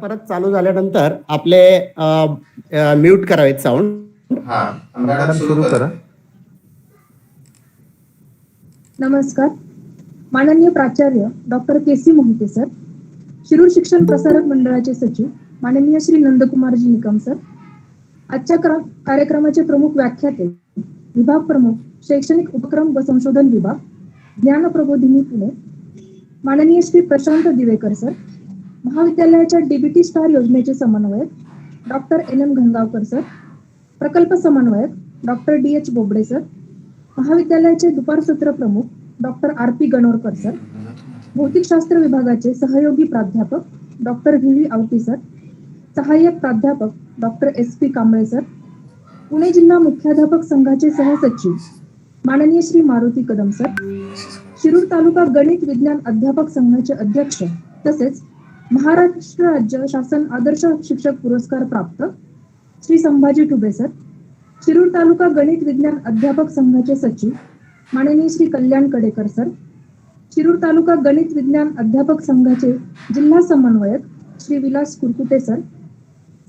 परत चालू झाल्यानंतर आपले म्यूट करावेत साऊंड. मॅडम सुरू करा. नमस्कार. माननीय प्राचार्य doctor KC. Mohite sir, Shirur शिक्षण प्रसारक मंडळाचे सचिव माननीय श्री नंदकुमारजी निकम सर, आजच्या कार्यक्रमाचे प्रमुख व्याख्याते, विभाग प्रमुख शैक्षणिक उपक्रम व संशोधन विभाग, ज्ञान प्रबोधिनी पुणे, माननीय श्री प्रशांत दिवेकर सर, महाविद्यालयाच्या डीबीटी स्टार योजनेचे समन्वयक डॉक्टर एन.एम. घनगावकर सर, प्रकल्प समन्वयक डॉक्टर डी.एच. बोबडे सर, महाविद्यालयाचे दुपार सत्र प्रमुख डॉक्टर आर.पी. गणोरकर सर, भौतिकशास्त्र विभागाचे सहयोगी प्राध्यापक डॉक्टर व्ही.व्ही. आवटी सर, सहाय्यक प्राध्यापक doctor SP. Kamble sir, Pune जिल्हा मुख्याध्यापक संघाचे सहसचिव माननीय श्री मारुती कदम सर, शिरूर तालुका गणित विज्ञान अध्यापक संघाचे अध्यक्ष तसेच महाराष्ट्र राज्य शासन आदर्श शिक्षक पुरस्कार प्राप्त श्री संभाजी टुबे सर, शिरूर तालुका गणित विज्ञान अध्यापक संघाचे सचिव माननीय श्री कल्याण कडेकर सर, शिरूर तालुका गणित विज्ञान अध्यापक संघाचे जिल्हा समन्वयक श्री विलास कुरकुटे सर,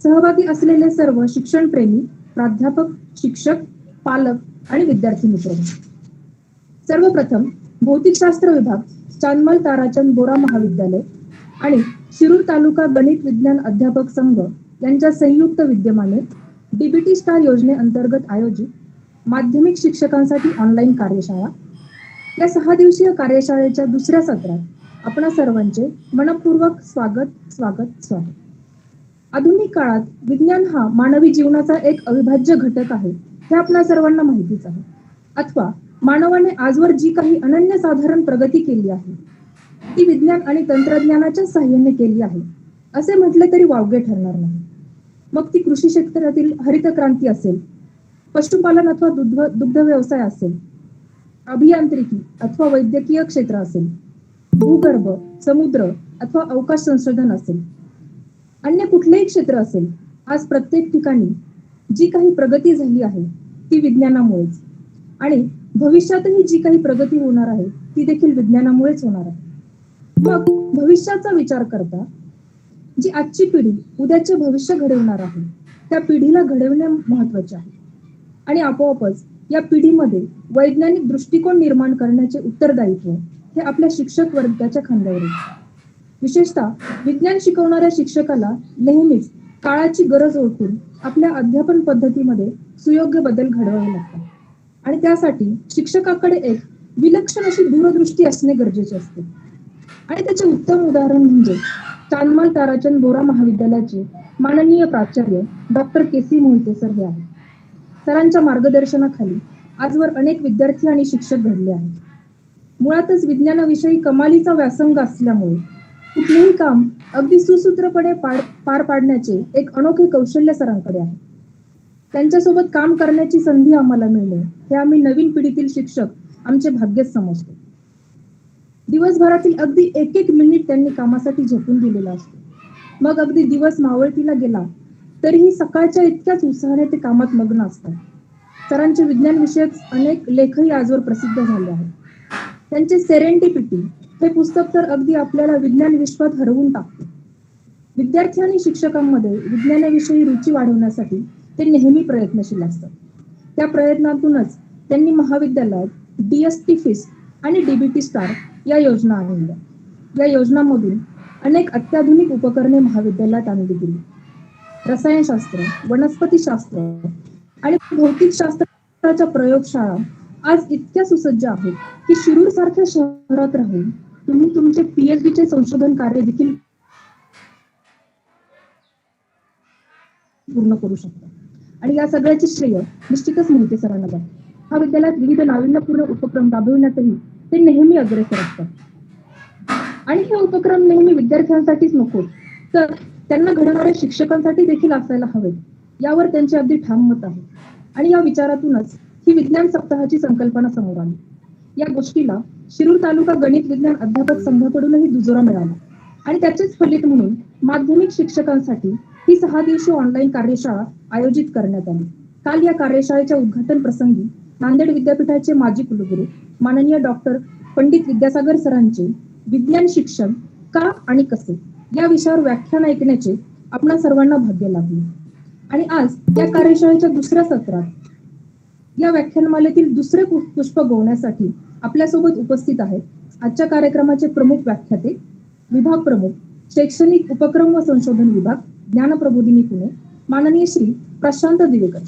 सहभागी असलेले सर्व शिक्षणप्रेमी प्राध्यापक, शिक्षक, पालक आणि विद्यार्थी मित्र. सर्वप्रथम भौतिकशास्त्र विभाग, चांदमल ताराचंद बोरा महाविद्यालय आणि शिरूर तालुका गणित विज्ञान अध्यापक संघ यांच्या संयुक्त विद्यमाने डीबीटी स्टार योजनेअंतर्गत आयोजित माध्यमिक शिक्षकांसाठी ऑनलाईन कार्यशाळा या 6 दिवसीय कार्यशाळेच्या दुसऱ्या सत्रात आपणा सर्वांचे मनपूर्वक स्वागत. आधुनिक काळात विज्ञान हा मानवी जीवनाचा एक अविभाज्य घटक आहे हे आपल्या सर्वांना माहितीच आहे. अथवा मानवाने आजवर जी काही अनन्यसाधारण प्रगती केली आहे ती विज्ञान आणि तंत्रज्ञानाच्या साहाय्याने केली आहे असे म्हटले तरी वावगे ठरणार नाही. मग ती कृषी क्षेत्रातील हरित क्रांती असेल, पशुपालन अथवा दुग्ध व्यवसाय असेल, अभियांत्रिकी अथवा वैद्यकीय क्षेत्र असेल, भूगर्भ, समुद्र अथवा अवकाश संशोधन असेल, अन्य कुठलेही क्षेत्र असेल, आज प्रत्येक ठिकाणी जी काही प्रगती झाली आहे ती विज्ञानामुळेच आणि भविष्यातही जी काही प्रगती होणार आहे ती देखील विज्ञानामुळेच होणार आहे. मग भविष्याचा विचार करता जी आजची पिढी उद्याचे भविष्य घडवणार आहे त्या पिढीला घडविणे महत्वाचे आहे आणि आपोआपच या पिढीमध्ये वैज्ञानिक दृष्टिकोन निर्माण करण्याचे उत्तरदायित्व हे आपल्या शिक्षक वर्गाच्या खांद्यावर येते. विशेषतः विज्ञान शिकवणाऱ्या शिक्षकाला नेहमीच काळाची गरज ओळखून आपल्या अध्यापन पद्धतीमध्ये सुयोग्य बदल घडवावे लागतात आणि त्यासाठी शिक्षकाकडे एक विलक्षण अशी दूरदृष्टी असणे गरजेचे असते. आणि त्याचे उत्तम उदाहरण म्हणजे चांदमल ताराचंद बोरा महाविद्यालयाचे माननीय प्राचार्य डॉक्टर के.सी. मोहिते सर हे आहेत. सरांच्या मार्गदर्शनाखाली आजवर अनेक विद्यार्थी आणि शिक्षक घडले आहेत. मुळातच विज्ञानाविषयी कमालीचा व्यासंग असल्यामुळे कुठलेही काम अगदी सुसूत्रपणे पार पाडण्याचे एक अनोखे कौशल्य सरांकडे आहे. त्यांच्यासोबत काम करण्याची संधी आम्हाला मिळणे हे आम्ही नवीन पिढीतील शिक्षक आमचे भाग्यच समजतो. दिवसभरातील अगदी एक मिनिट त्यांनी कामासाठी झोपून दिलेला असतो. मग अगदी दिवस मावळतीला गेला तरीही सकाळच्या इतक्याच उत्साहाने ते कामात मग्न असतात. सरांचे विज्ञान विषयक अनेक लेखही आजवर प्रसिद्ध झाले आहेत. त्यांचे सेरेंडिपिटी हे पुस्तक तर अगदी आपल्याला विज्ञान विश्वात हरवून टाकते. विद्यार्थी आणि शिक्षकांमध्ये विज्ञानाविषयी रुची वाढवण्यासाठी ते नेहमी प्रयत्नशील असतात. त्या प्रयत्नातूनच त्यांनी महाविद्यालयात डीएसटी फिस आणि डीबीटी स्टार या योजना आणल्या. या योजनांमधून अनेक अत्याधुनिक उपकरणे महाविद्यालयात आणली गेली. रसायनशास्त्र, वनस्पतीशास्त्र आणि भौतिकशास्त्राच्या प्रयोगशाळा आज इतक्या सुसज्ज आहेत की शिरूर सारख्या शहरात राहून तुम्ही तुमचे पीएचडीचे संशोधन कार्य देखील पूर्ण करू शकता. आणि या सगळ्याचे श्रेय निश्चितच मोहिते सरांना जाते. हा विद्यालयात विविध नाविन्यपूर्ण उपक्रम राबविण्यातही ते नेहमी अग्रेसर असतात. आणि हे उपक्रम नेहमी विद्यार्थ्यांसाठीच नको तर त्यांना घडवणाऱ्या शिक्षकांसाठी देखील असायला हवे यावर त्यांचे अगदी ठाम मत आहे. आणि या विचारातूनच ही विज्ञान सप्ताहाची संकल्पना समोर आली. या गोष्टीला शिरूर तालुका गणित विज्ञान अध्यापक संघाकडूनही दुजोरा मिळाला आणि त्याचेच फलित म्हणून माध्यमिक शिक्षकांसाठी ही 6 दिवसीय ऑनलाईन कार्यशाळा आयोजित करण्यात आली. काल या कार्यशाळेच्या उद्घाटन प्रसंगी नांदेड विद्यापीठाचे माजी कुलगुरू माननीय डॉक्टर पंडित विद्यासागर सरांचे विज्ञान शिक्षण का आणि कसे या विषयावर व्याख्यान ऐकण्याचे आपणा सर्वांना भाग्य लाभले. आणि आज या कार्यशाळेच्या दुसऱ्या सत्रात या व्याख्यानमालेतील दुसरे पुष्प गोवण्यासाठी आपल्यासोबत उपस्थित आहेत आजच्या कार्यक्रमाचे प्रमुख व्याख्याते, विभाग प्रमुख, शैक्षणिक उपक्रम व संशोधन विभाग, ज्ञानप्रबोधिनी पुणे, माननीय श्री प्रशांत दिवेकर.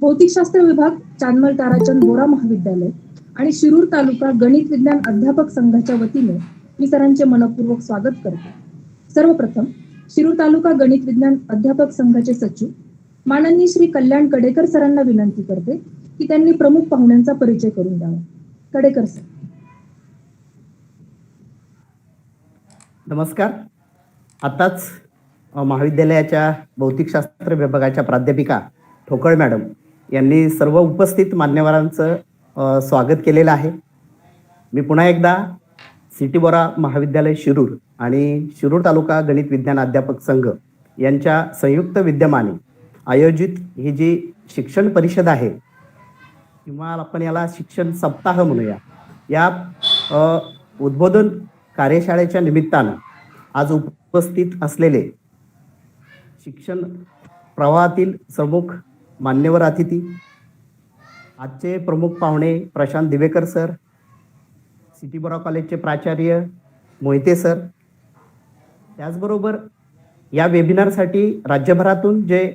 भौतिकशास्त्र विभाग, चांदमल ताराचंद बोरा महाविद्यालय आणि शिरूर तालुका गणित विज्ञान अध्यापक संघाच्या वतीने मी सरांचे मनपूर्वक स्वागत करते. सर्वप्रथम शिरूर तालुका गणित विज्ञान अध्यापक संघाचे सचिव माननीय श्री कल्याण कडेकर सरांना विनंती करते की त्यांनी प्रमुख पाहुण्यांचा परिचय करून द्यावा. कडेकर सर. नमस्कार. आताच महाविद्यालयाच्या भौतिकशास्त्र विभागाच्या प्राध्यापिका ठोकळ मॅडम यांनी सर्व उपस्थित मान्यवरांचं स्वागत केलेलं आहे. मी पुन्हा एकदा सिटी बोरा महाविद्यालय शिरूर आणि शिरूर तालुका गणित विज्ञान अध्यापक संघ यांच्या संयुक्त विद्यमाने आयोजित ही जी शिक्षण परिषद आहे किंवा आपण याला शिक्षण सप्ताह म्हणूया, या उद्बोधन कार्यशाळेच्या निमित्तानं आज उपस्थित असलेले शिक्षण प्रवाहातील प्रमुख मान्यवर अतिथी, आजचे प्रमुख पाहुणे प्रशांत दिवेकर सर, सिटी बोरा कॉलेजचे प्राचार्य मोहिते सर, त्याचबरोबर या वेबिनारसाठी राज्यभरातून जे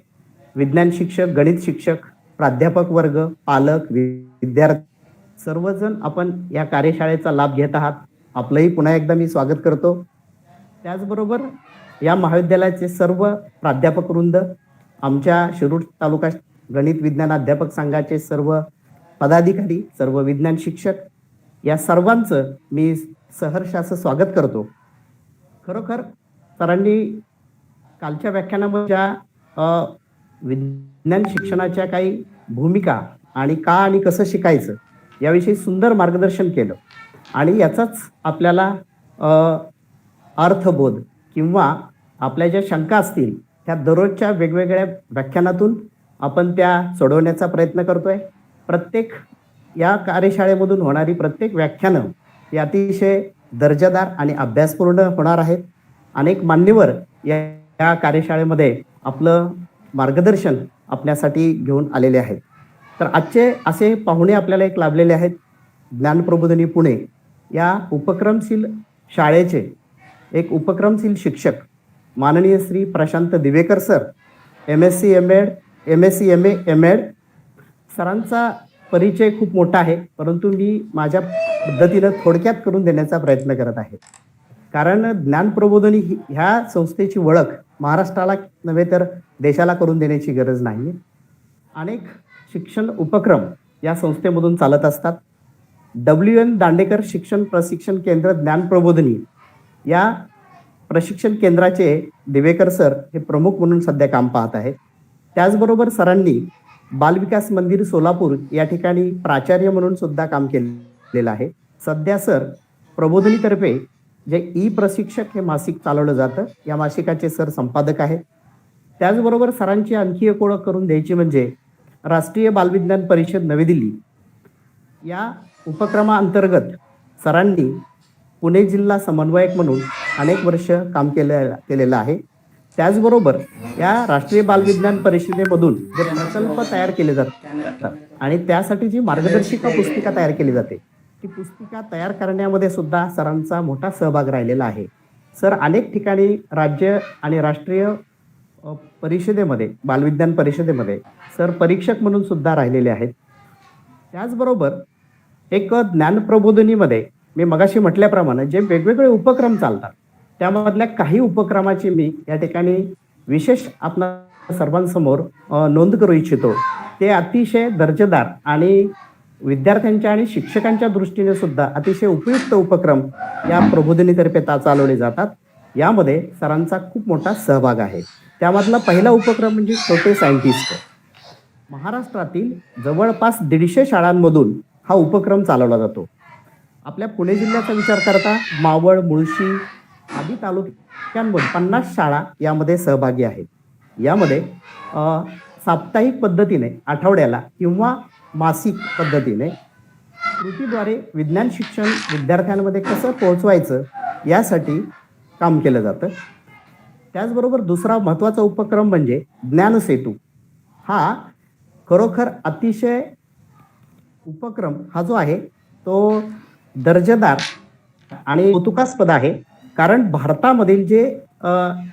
विज्ञान शिक्षक, गणित शिक्षक, प्राध्यापक वर्ग, पालक, विद्यार्थी सर्वजण आपण या कार्यशाळेचा लाभ घेत आहात. आपलंही पुन्हा एकदा मी स्वागत करतो. त्याचबरोबर या महाविद्यालयाचे सर्व प्राध्यापक वृंद, आमच्या शिरूर तालुका गणित विज्ञान अध्यापक संघाचे सर्व पदाधिकारी, सर्व विज्ञान शिक्षक, या सर्वांचं मी सहर्ष असं स्वागत करतो. खरोखर सरांनी कालच्या व्याख्यानामध्ये ज्या विज्ञान शिक्षणाच्या काही भूमिका आणि का आणि कसं शिकायचं याविषयी सुंदर मार्गदर्शन केलं आणि याचाच आपल्याला अर्थबोध किंवा आपल्या ज्या शंका असतील त्या दररोजच्या वेगवेगळ्या व्याख्यानातून आपण त्या सोडवण्याचा प्रयत्न करतोय. प्रत्येक या कार्यशाळेमधून होणारी प्रत्येक व्याख्यानं ही अतिशय दर्जेदार आणि अभ्यासपूर्ण होणार आहेत. अनेक मान्यवर या कार्यशाळेमध्ये आपलं मार्गदर्शन आपल्यासाठी घेऊन आलेले आहेत. तर आजचे असे पाहुणे आपल्याला एक लाभलेले आहेत. ज्ञानप्रबोधिनी पुणे या उपक्रमशील शाळेचे एक उपक्रमशील शिक्षक माननीय Shri Prashant Divekar sir, MSc MA MAd. सरांचा परिचय खूप मोठा आहे, परंतु मी माझ्या पद्धतीनं थोडक्यात करून देण्याचा प्रयत्न करत आहे. कारण ज्ञानप्रबोधिनी ह्या संस्थेची ओळख महाराष्ट्राला नव्हे तर देशाला करून देण्याची गरज नाही. अनेक शिक्षण उपक्रम या संस्थेमधून चालत असतात. WN दांडेकर शिक्षण प्रशिक्षण केंद्र ज्ञानप्रबोधिनी या प्रशिक्षण केंद्राचे दिवेकर सर हे प्रमुख म्हणून सध्या काम पाहत आहेत. त्याचबरोबर सरांनी बालविकास मंदिर सोलापूर या ठिकाणी प्राचार्य म्हणून सुद्धा काम केलेलं आहे. सध्या सर प्रबोधिनीतर्फे जे प्रशिक्षक हे मासिक चालवलं जातं, या मासिकाचे सर संपादक आहेत. त्याचबरोबर सरांची आणखी एक ओळख करून द्यायची म्हणजे राष्ट्रीय बालविज्ञान परिषद नवी दिल्ली या उपक्रमाअंतर्गत सरांनी पुणे जिल्हा समन्वयक म्हणून अनेक वर्ष काम केलेलं आहे. त्याचबरोबर या राष्ट्रीय बालविज्ञान परिषदेमधून जे प्रकल्प तयार केले जातात आणि त्यासाठी जी मार्गदर्शिका पुस्तिका तयार केली जाते, ती पुस्तिका तयार करण्यामध्ये सुद्धा सरांचा मोठा सहभाग राहिलेला आहे. सर अनेक ठिकाणी राज्य आणि राष्ट्रीय परिषदेमध्ये, बालविज्ञान परिषदेमध्ये सर परीक्षक म्हणून सुद्धा राहिलेले आहेत. त्याचबरोबर एक ज्ञानप्रबोधिनीमध्ये मी मगाशी म्हटल्याप्रमाणे जे वेगवेगळे उपक्रम चालतात त्यामधल्या काही उपक्रमाची मी या ठिकाणी विशेष आपल्या सर्वांसमोर नोंद करू इच्छितो. ते अतिशय दर्जेदार आणि विद्यार्थ्यांच्या आणि शिक्षकांच्या दृष्टीने सुद्धा अतिशय उपयुक्त उपक्रम या प्रबोधिनीतर्फे चालवले जातात. यामध्ये सरांचा खूप मोठा सहभाग आहे. त्यामधला पहिला उपक्रम म्हणजे छोटे सायंटिस्ट. महाराष्ट्रातील जवळपास 150 शाळांमधून हा उपक्रम चालवला जातो. आपल्या पुणे जिल्ह्याचा विचार करता मावळ, मुळशी आदी तालुक्यांमध्ये 50 शाळा यामध्ये सहभागी आहेत. यामध्ये साप्ताहिक पद्धतीने आठवड्याला किंवा मासिक पद्धतीने कृतीद्वारे विज्ञान शिक्षण विद्यार्थ्यांमध्ये कसं पोहोचवायचं यासाठी काम केलं जातं. त्याचबरोबर दुसरा महत्त्वाचा उपक्रम म्हणजे ज्ञानसेतू. हा खरोखर अतिशय उपक्रम हा जो आहे तो दर्जेदार आणि कौतुकास्पद आहे. कारण भारतामधील जे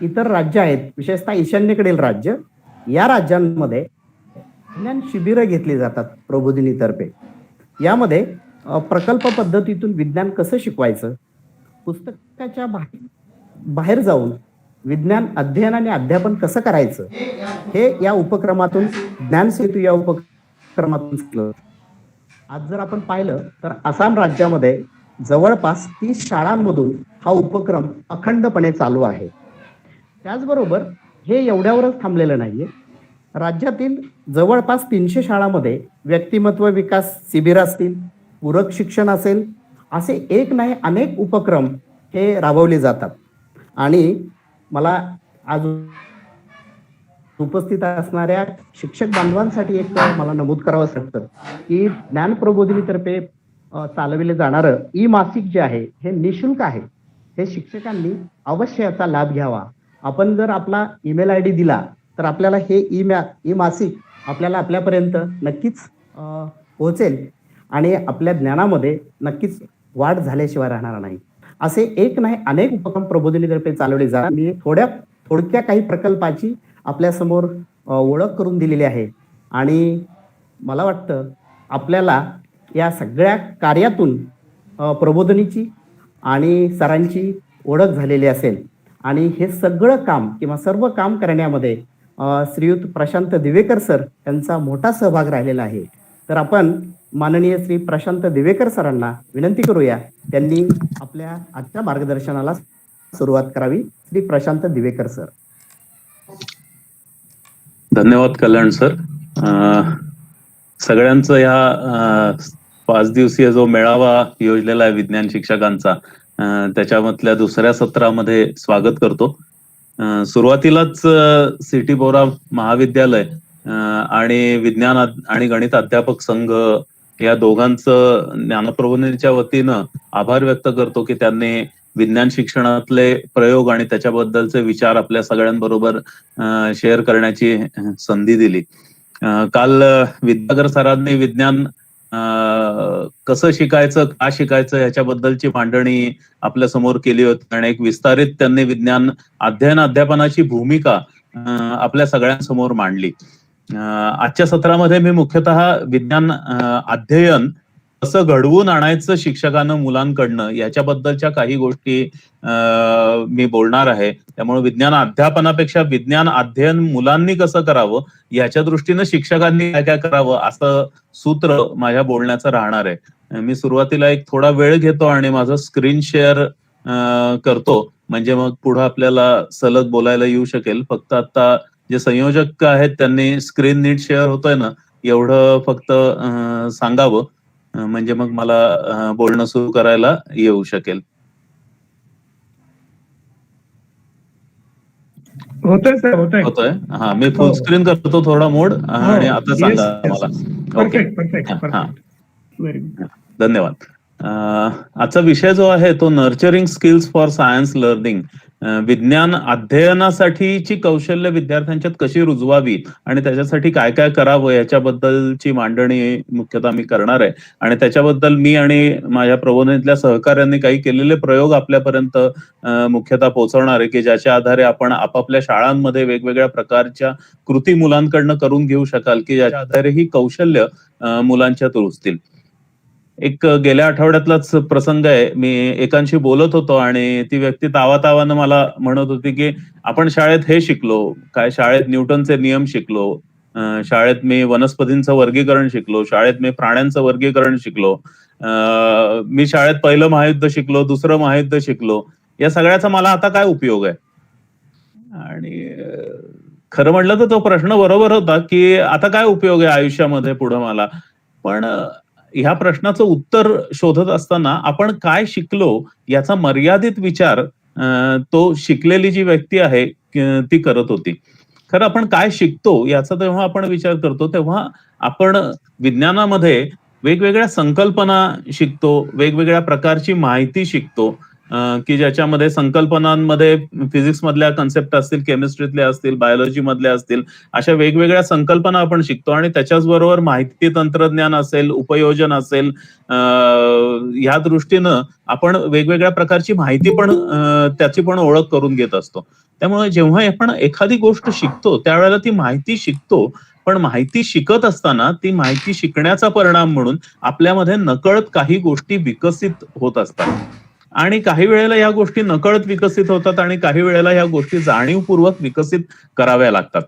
इतर राज्य आहेत, विशेषतः ईशान्येकडील राज्य, या राज्यांमध्ये विज्ञान शिबिरं घेतली जातात प्रबोधिनीतर्फे. यामध्ये प्रकल्प पद्धतीतून विज्ञान कसं शिकवायचं, पुस्तकाच्या बाहेर जाऊन विज्ञान अध्ययन आणि अध्यापन कसं करायचं, हे या उपक्रमातून, ज्ञानसेतू या उपक्रमातून शिकलं. आज जर आपण पाहिलं तर आसाम राज्यामध्ये जवळपास 30 शाळांमधून हा उपक्रम अखंडपणे चालू आहे. त्याचबरोबर हे एवढ्यावरच थांबलेलं नाहीये. राज्यातील जवळपास 300 शाळांमध्ये व्यक्तिमत्व विकास शिबिर असतील, पूरक शिक्षण असेल, असे एक नाही अनेक उपक्रम हे राबवले जातात. आणि मला आज उपस्थित असणाऱ्या शिक्षक बांधवांसाठी एक मला नमूद करावं वाटतं की ज्ञान प्रबोधिनीतर्फे चालविले जाणारं ई मासिक जे आहे हे निशुल्क आहे. हे शिक्षकांनी अवश्य याचा लाभ घ्यावा. आपण जर आपला ईमेल ID दिला तर आपल्याला हे ई मासिक आपल्याला आपल्यापर्यंत नक्कीच पोहोचेल आणि आपल्या ज्ञानामध्ये नक्कीच वाढ झाल्याशिवाय राहणार नाही. असे एक नाही अनेक उपक्रम प्रबोधिनीतर्फे चालवले जातात. मी थोडक्या काही प्रकल्पाची आपल्यासमोर ओळख करून दिलेली आहे आणि मला वाटतं आपल्याला या सगळ्या कार्यातून प्रबोधिनीची आणि सरांची ओळख झालेली असेल. आणि हे सगळं काम किंवा सर्व काम करण्यामध्ये श्रीयुत प्रशांत दिवेकर सर यांचा मोठा सहभाग राहिलेला आहे. तर आपण माननीय श्री प्रशांत दिवेकर सरांना विनंती करूया, त्यांनी आपल्या आजच्या मार्गदर्शनाला सुरुवात करावी. श्री प्रशांत दिवेकर सर. धन्यवाद कल्याण सर. सगळ्यांचं ह्या 5 दिवसीय जो मेळावा योजलेला आहे विज्ञान शिक्षकांचा, त्याच्यामधल्या दुसऱ्या सत्रामध्ये स्वागत करतो. सुरुवातीलाच सिटी बोरा महाविद्यालय आणि विज्ञान आणि गणित अध्यापक संघ या दोघांचं ज्ञानप्रबोधिनीच्या वतीनं आभार व्यक्त करतो की त्यांनी विज्ञान शिक्षणातले प्रयोग आणि त्याच्याबद्दलचे विचार आपल्या सगळ्यांबरोबर शेअर करण्याची संधी दिली. काल विद्यागर सरांनी विज्ञान कसं शिकायचं, का शिकायचं याच्याबद्दलची मांडणी आपल्या समोर केली होती आणि एक विस्तारित त्यांनी विज्ञान अध्ययन अध्यापनाची भूमिका आपल्या सगळ्यांसमोर मांडली. आजच्या सत्रामध्ये मी मुख्यतः विज्ञान अध्ययन कसं घडवून आणायचं शिक्षकांना मुलांकडनं याच्याबद्दलच्या काही गोष्टी मी बोलणार आहे. त्यामुळे विज्ञान अध्यापनापेक्षा विज्ञान अध्ययन मुलांनी कसं करावं याच्या दृष्टीनं शिक्षकांनी काय काय करावं असं सूत्र माझ्या बोलण्याचं राहणार आहे. मी सुरुवातीला एक थोडा वेळ घेतो आणि माझं स्क्रीन शेअर करतो, म्हणजे मग पुढे आपल्याला सलग बोलायला येऊ शकेल. फक्त आता जे संयोजक आहेत त्यांनी स्क्रीन नीट शेअर होतोय ना एवढं फक्त सांगावं, म्हणजे मग मला बोलणं सुरू करायला येऊ शकेल. होतोय. हा, मी फुल स्क्रीन करतो थोडा मोड आणि आता सांगा मला. ओके, धन्यवाद. आजचा विषय जो आहे तो nurturing skills for science learning. विज्ञान अध्ययनासाठीची कौशल्य विद्यार्थ्यांच्यात कशी रुजवावी आणि त्याच्यासाठी काय काय करावं याच्याबद्दलची मांडणी मुख्यतः मी करणार आहे. आणि त्याच्याबद्दल मी आणि माझ्या प्रबोधिनीतल्या सहकाऱ्यांनी काही केलेले प्रयोग आपल्यापर्यंत मुख्यतः पोहोचवणार आहे की ज्याच्या आधारे आपण आपापल्या शाळांमध्ये वेगवेगळ्या प्रकारच्या कृती मुलांकडनं करून घेऊ शकाल की ज्याच्या आधारे ही कौशल्य मुलांच्यात रुजतील. एक गेल्या आठवड्यातलाच प्रसंग आहे. मी एकांशी बोलत होतो आणि ती व्यक्ती तावातावानं मला म्हणत होती की आपण शाळेत हे शिकलो, काय शाळेत न्यूटनचे नियम शिकलो, शाळेत मी वनस्पतींचं वर्गीकरण शिकलो, शाळेत मी प्राण्यांचं वर्गीकरण शिकलो, मी शाळेत पहिलं महायुद्ध शिकलो, दुसरं महायुद्ध शिकलो, या सगळ्याचा मला आता काय उपयोग आहे. आणि खरं म्हटलं तर तो प्रश्न बरोबर होता की आता काय उपयोग आहे आयुष्यामध्ये पुढं मला. पण ह्या प्रश्नाचं उत्तर शोधत असताना आपण काय शिकलो याचा मर्यादित विचार तो शिकलेली जी व्यक्ती आहे ती करत होती. खरं आपण काय शिकतो याचा जेव्हा आपण विचार करतो तेव्हा आपण विज्ञानामध्ये वेगवेगळ्या संकल्पना शिकतो, वेगवेगळ्या प्रकारची माहिती शिकतो, की ज्याच्यामध्ये संकल्पनांमध्ये फिजिक्स मधल्या कन्सेप्ट असतील, केमिस्ट्रीतल्या असतील, बायोलॉजी मधल्या असतील, अशा वेगवेगळ्या संकल्पना आपण शिकतो आणि त्याच्याच बरोबर माहिती तंत्रज्ञान असेल, उपयोजन असेल, ह्या दृष्टीनं आपण वेगवेगळ्या प्रकारची माहिती पण त्याची पण ओळख करून घेत असतो. त्यामुळे जेव्हा आपण एखादी गोष्ट शिकतो त्यावेळेला ती माहिती शिकतो, पण माहिती शिकत असताना ती माहिती शिकण्याचा परिणाम म्हणून आपल्यामध्ये नकळत काही गोष्टी विकसित होत असतात आणि काही वेळेला या गोष्टी नकळत विकसित होतात आणि काही वेळेला ह्या गोष्टी जाणीवपूर्वक विकसित कराव्या लागतात.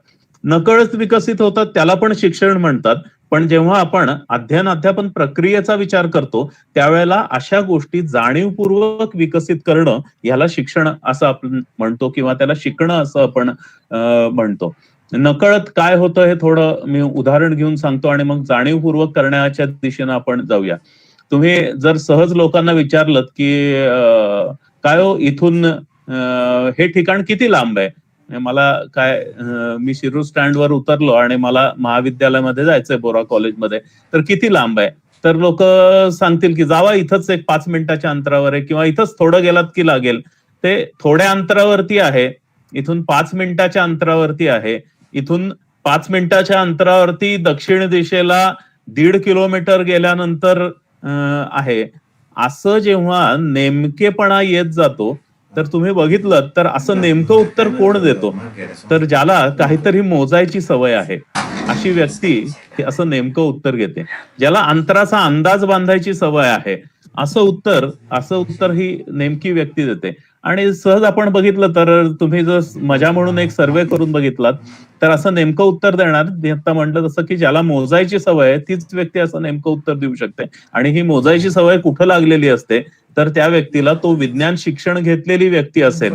नकळत विकसित होतात त्याला पण शिक्षण म्हणतात, पण जेव्हा आपण अध्ययन प्रक्रियेचा विचार करतो त्यावेळेला अशा गोष्टी जाणीवपूर्वक विकसित करणं याला शिक्षण असं आपण म्हणतो किंवा त्याला शिकणं असं आपण म्हणतो. नकळत काय होतं हे थोडं मी उदाहरण घेऊन सांगतो आणि मग जाणीवपूर्वक करण्याच्या दिशेनं आपण जाऊया. तुम्ही जर सहज लोकांना विचारलं की काय हो इथून हे ठिकाण किती लांब आहे, मला काय मी शिरूर स्टँडवर उतरलो आणि मला महाविद्यालयामध्ये जायचंय बोरा कॉलेजमध्ये, तर किती लांब आहे, तर लोक सांगतील की जावा इथंच एक 5 मिनिटाच्या अंतरावर आहे किंवा इथंच थोडं गेलात की लागेल. ते थोड्या अंतरावरती आहे, इथून 5 मिनिटाच्या अंतरावरती आहे, इथून 5 मिनिटाच्या अंतरावरती दक्षिण दिशेला 1.5 किलोमीटर गेल्यानंतर आहे. असं जेव्हा नेमकेपणा येत जातो तर तुम्ही बघितलं तर असं नेमकं उत्तर कोण देतो, तर ज्याला काहीतरी मोजायची सवय आहे अशी व्यक्ती असं नेमकं उत्तर घेते. ज्याला अंतराचा अंदाज बांधायची सवय आहे असं उत्तर ही नेमकी व्यक्ती देते. आणि सहज आपण बघितलं तर तुम्ही जर मजा म्हणून एक सर्वे करून बघितलात तर असं नेमकं उत्तर देणार, आता म्हटलं तसं की ज्याला मोजायची सवय आहे तीच व्यक्ती असं नेमकं उत्तर देऊ शकते. आणि ही मोजायची सवय कुठं लागलेली असते, तर त्या व्यक्तीला तो विज्ञान शिक्षण घेतलेली व्यक्ती असेल,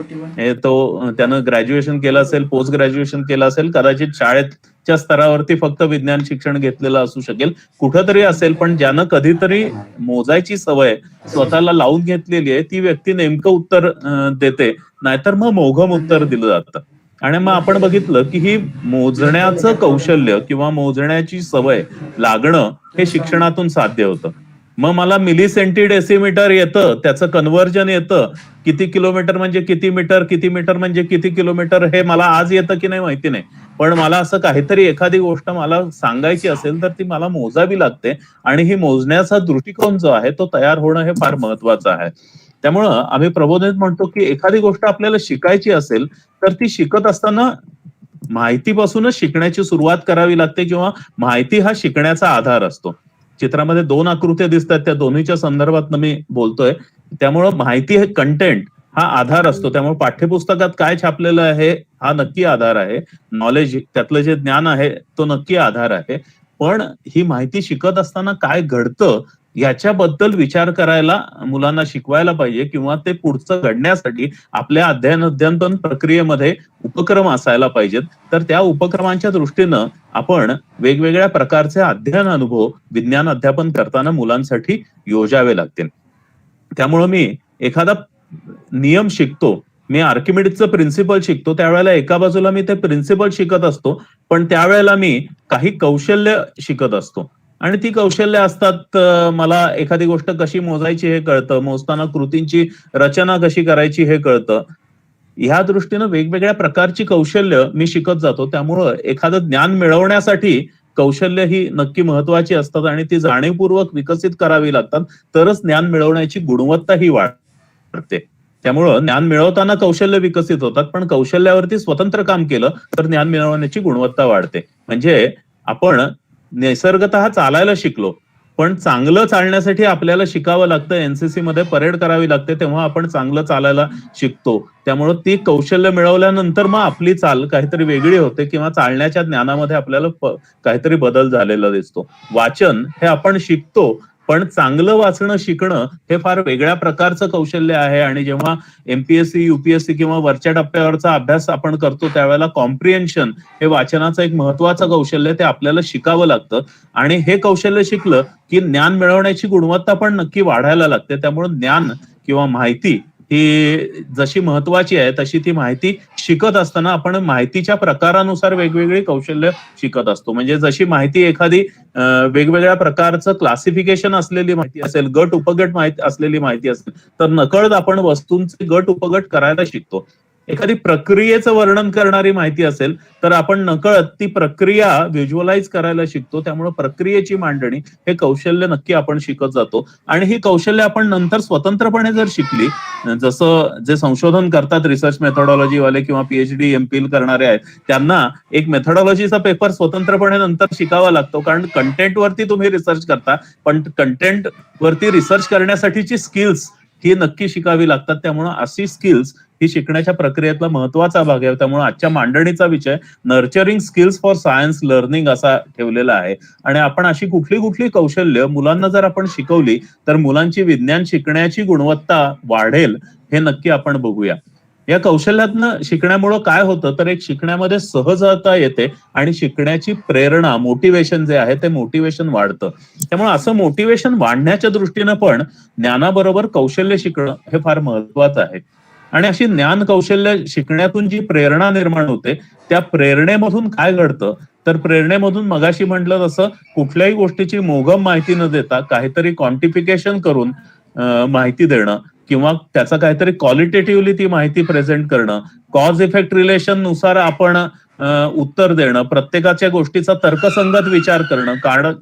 तो त्यानं ग्रॅज्युएशन केलं असेल, पोस्ट ग्रॅज्युएशन केलं असेल, कदाचित शाळेच्या स्तरावरती फक्त विज्ञान शिक्षण घेतलेलं असू शकेल, कुठंतरी असेल, पण ज्यानं कधीतरी मोजायची सवय स्वतःला लावून घेतलेली आहे ती व्यक्ती नेमकं उत्तर देते, नाहीतर मग मोघम उत्तर दिलं जातं. आणि मग आपण बघितलं की ही मोजण्याचं कौशल्य किंवा मोजण्याची सवय लागणं हे शिक्षणातून साध्य होतं. मग मला मिली सेंटीडेसिमीटर येतं, त्याचं कन्व्हर्जन येतं, किती किलोमीटर म्हणजे किती मीटर, किती मीटर म्हणजे किती किलोमीटर, हे मला आज येतं की नाही माहिती नाही, पण मला असं काहीतरी एखादी गोष्ट मला सांगायची असेल तर ती मला मोजावी लागते आणि ही मोजण्याचा दृष्टिकोन जो आहे तो तयार होणं हे फार महत्वाचं आहे. त्यामुळं आम्ही प्रबोधित म्हणतो की एखादी गोष्ट आपल्याला शिकायची असेल तर ती शिकत असताना माहितीपासूनच शिकण्याची सुरुवात करावी लागते किंवा माहिती हा शिकण्याचा आधार असतो. चित्रामध्ये 2 आकृत्या दिसतात, त्या दोन्हीच्या संदर्भात मी बोलतोय. त्यामुळं माहिती हे कंटेंट हा आधार असतो, त्यामुळे पाठ्यपुस्तकात काय छापलेलं आहे हा नक्की आधार आहे, नॉलेज त्यातलं जे ज्ञान आहे तो नक्की आधार आहे, पण ही माहिती शिकत असताना काय घडतं याच्याबद्दल विचार करायला मुलांना शिकवायला पाहिजे किंवा ते पुढचं घडण्यासाठी आपल्या अध्ययन प्रक्रियेमध्ये उपक्रम असायला पाहिजेत. तर त्या उपक्रमांच्या दृष्टीनं आपण वेगवेगळ्या प्रकारचे अध्ययन अनुभव विज्ञान अध्यापन करताना मुलांसाठी योजावे लागतील. त्यामुळं मी एखादा नियम शिकतो, मी आर्किमिडीजचं प्रिन्सिपल शिकतो, त्यावेळेला एका बाजूला मी ते प्रिन्सिपल शिकत असतो, पण त्यावेळेला मी काही कौशल्य शिकत असतो आणि ती कौशल्य असतात, मला एखादी गोष्ट कशी मोजायची हे कळतं, मोजताना कृतींची रचना कशी करायची हे कळतं. ह्या दृष्टीनं वेगवेगळ्या प्रकारची कौशल्य मी शिकत जातो. त्यामुळं एखादं ज्ञान मिळवण्यासाठी कौशल्य ही नक्की महत्वाची असतात आणि ती जाणीवपूर्वक विकसित करावी लागतात, तरच ज्ञान मिळवण्याची गुणवत्ता ही वाढते. त्यामुळं ज्ञान मिळवताना कौशल्य विकसित होतात, पण कौशल्यावरती स्वतंत्र काम केलं तर ज्ञान मिळवण्याची गुणवत्ता वाढते. म्हणजे आपण निसर्गतः चालायला शिकलो, पण चांगलं चालण्यासाठी आपल्याला शिकावं लागतं, एनसीसी मध्ये परेड करावी लागते, तेव्हा आपण चांगलं चालायला शिकतो. त्यामुळं ती कौशल्य मिळवल्यानंतर मग आपली चाल काहीतरी वेगळी होते किंवा चालण्याच्या ज्ञानामध्ये आपल्याला काहीतरी बदल झालेला दिसतो. वाचन हे आपण शिकतो, पण चांगलं वाचणं शिकणं हे फार वेगळ्या प्रकारचं कौशल्य आहे. आणि जेव्हा एमपीएससी, युपीएससी किंवा वरच्या टप्प्यावरचा अभ्यास आपण करतो त्यावेळेला कॉम्प्रिहेन्शन हे वाचनाचं एक महत्वाचं कौशल्य ते आपल्याला शिकावं लागतं आणि हे कौशल्य शिकलं की ज्ञान मिळवण्याची गुणवत्ता पण नक्की वाढायला लागते. त्यामुळे ज्ञान किंवा माहिती ही जशी महत्वाची आहे तशी ती माहिती शिकत असताना आपण माहितीच्या प्रकारानुसार वेगवेगळी कौशल्य शिकत असतो. म्हणजे जशी माहिती एखादी वेगवेगळ्या प्रकारचं क्लासिफिकेशन असलेली माहिती असेल, गट उपगट माहिती असलेली माहिती असेल, तर नकळत आपण वस्तूंचे गट उपगट करायला शिकतो. एखादी प्रक्रियेचं वर्णन करणारी माहिती असेल तर आपण नकळत ती प्रक्रिया व्हिज्युअलाइज करायला शिकतो. त्यामुळे प्रक्रियेची मांडणी हे कौशल्य नक्की आपण शिकत जातो. आणि ही कौशल्य आपण नंतर स्वतंत्रपणे जर शिकली, जसं जे संशोधन करतात रिसर्च मेथोडॉलॉजी वाले किंवा पीएचडी एमपीएल करणारे आहेत, त्यांना एक मेथोडॉलॉजीचा पेपर स्वतंत्रपणे नंतर शिकावा लागतो. कारण कंटेंट वरती तुम्ही रिसर्च करता, पण कंटेंट वरती रिसर्च करण्यासाठीची स्किल्स ही नक्की शिकावी लागतात. त्यामुळे अशी स्किल्स ही शिकण्याच्या प्रक्रियेतला महत्वाचा भाग आहे. त्यामुळे आजच्या मांडणीचा विषय nurturing skills for science learning असा ठेवलेला आहे. आणि आपण अशी कुठली कुठली कौशल्य मुलांना जर आपण शिकवली तर मुलांची विज्ञान शिकण्याची गुणवत्ता वाढेल हे नक्की आपण बघूया. या कौशल्यातनं शिकण्यामुळं काय होतं तर एक शिकण्यामध्ये सहजता येते आणि शिकण्याची प्रेरणा, मोटिवेशन जे आहे ते मोटिवेशन वाढतं. त्यामुळे असं मोटिवेशन वाढण्याच्या दृष्टीनं पण ज्ञानाबरोबर कौशल्य शिकणं हे फार महत्वाचं आहे. आणि अशी ज्ञान कौशल्य शिकण्यातून जी प्रेरणा निर्माण होते त्या प्रेरणेमधून काय घडतं तर प्रेरणेमधून मगाशी म्हटलं तसं कुठल्याही गोष्टीची मोघम माहिती न देता काहीतरी क्वांटिफिकेशन करून माहिती देणं किंवा त्याचा काहीतरी क्वालिटेटिव्हली ती माहिती प्रेझेंट करणं, कॉज इफेक्ट रिलेशन नुसार आपण उत्तर देणं, प्रत्येकाच्या गोष्टीचा तर्कसंगत विचार करणं,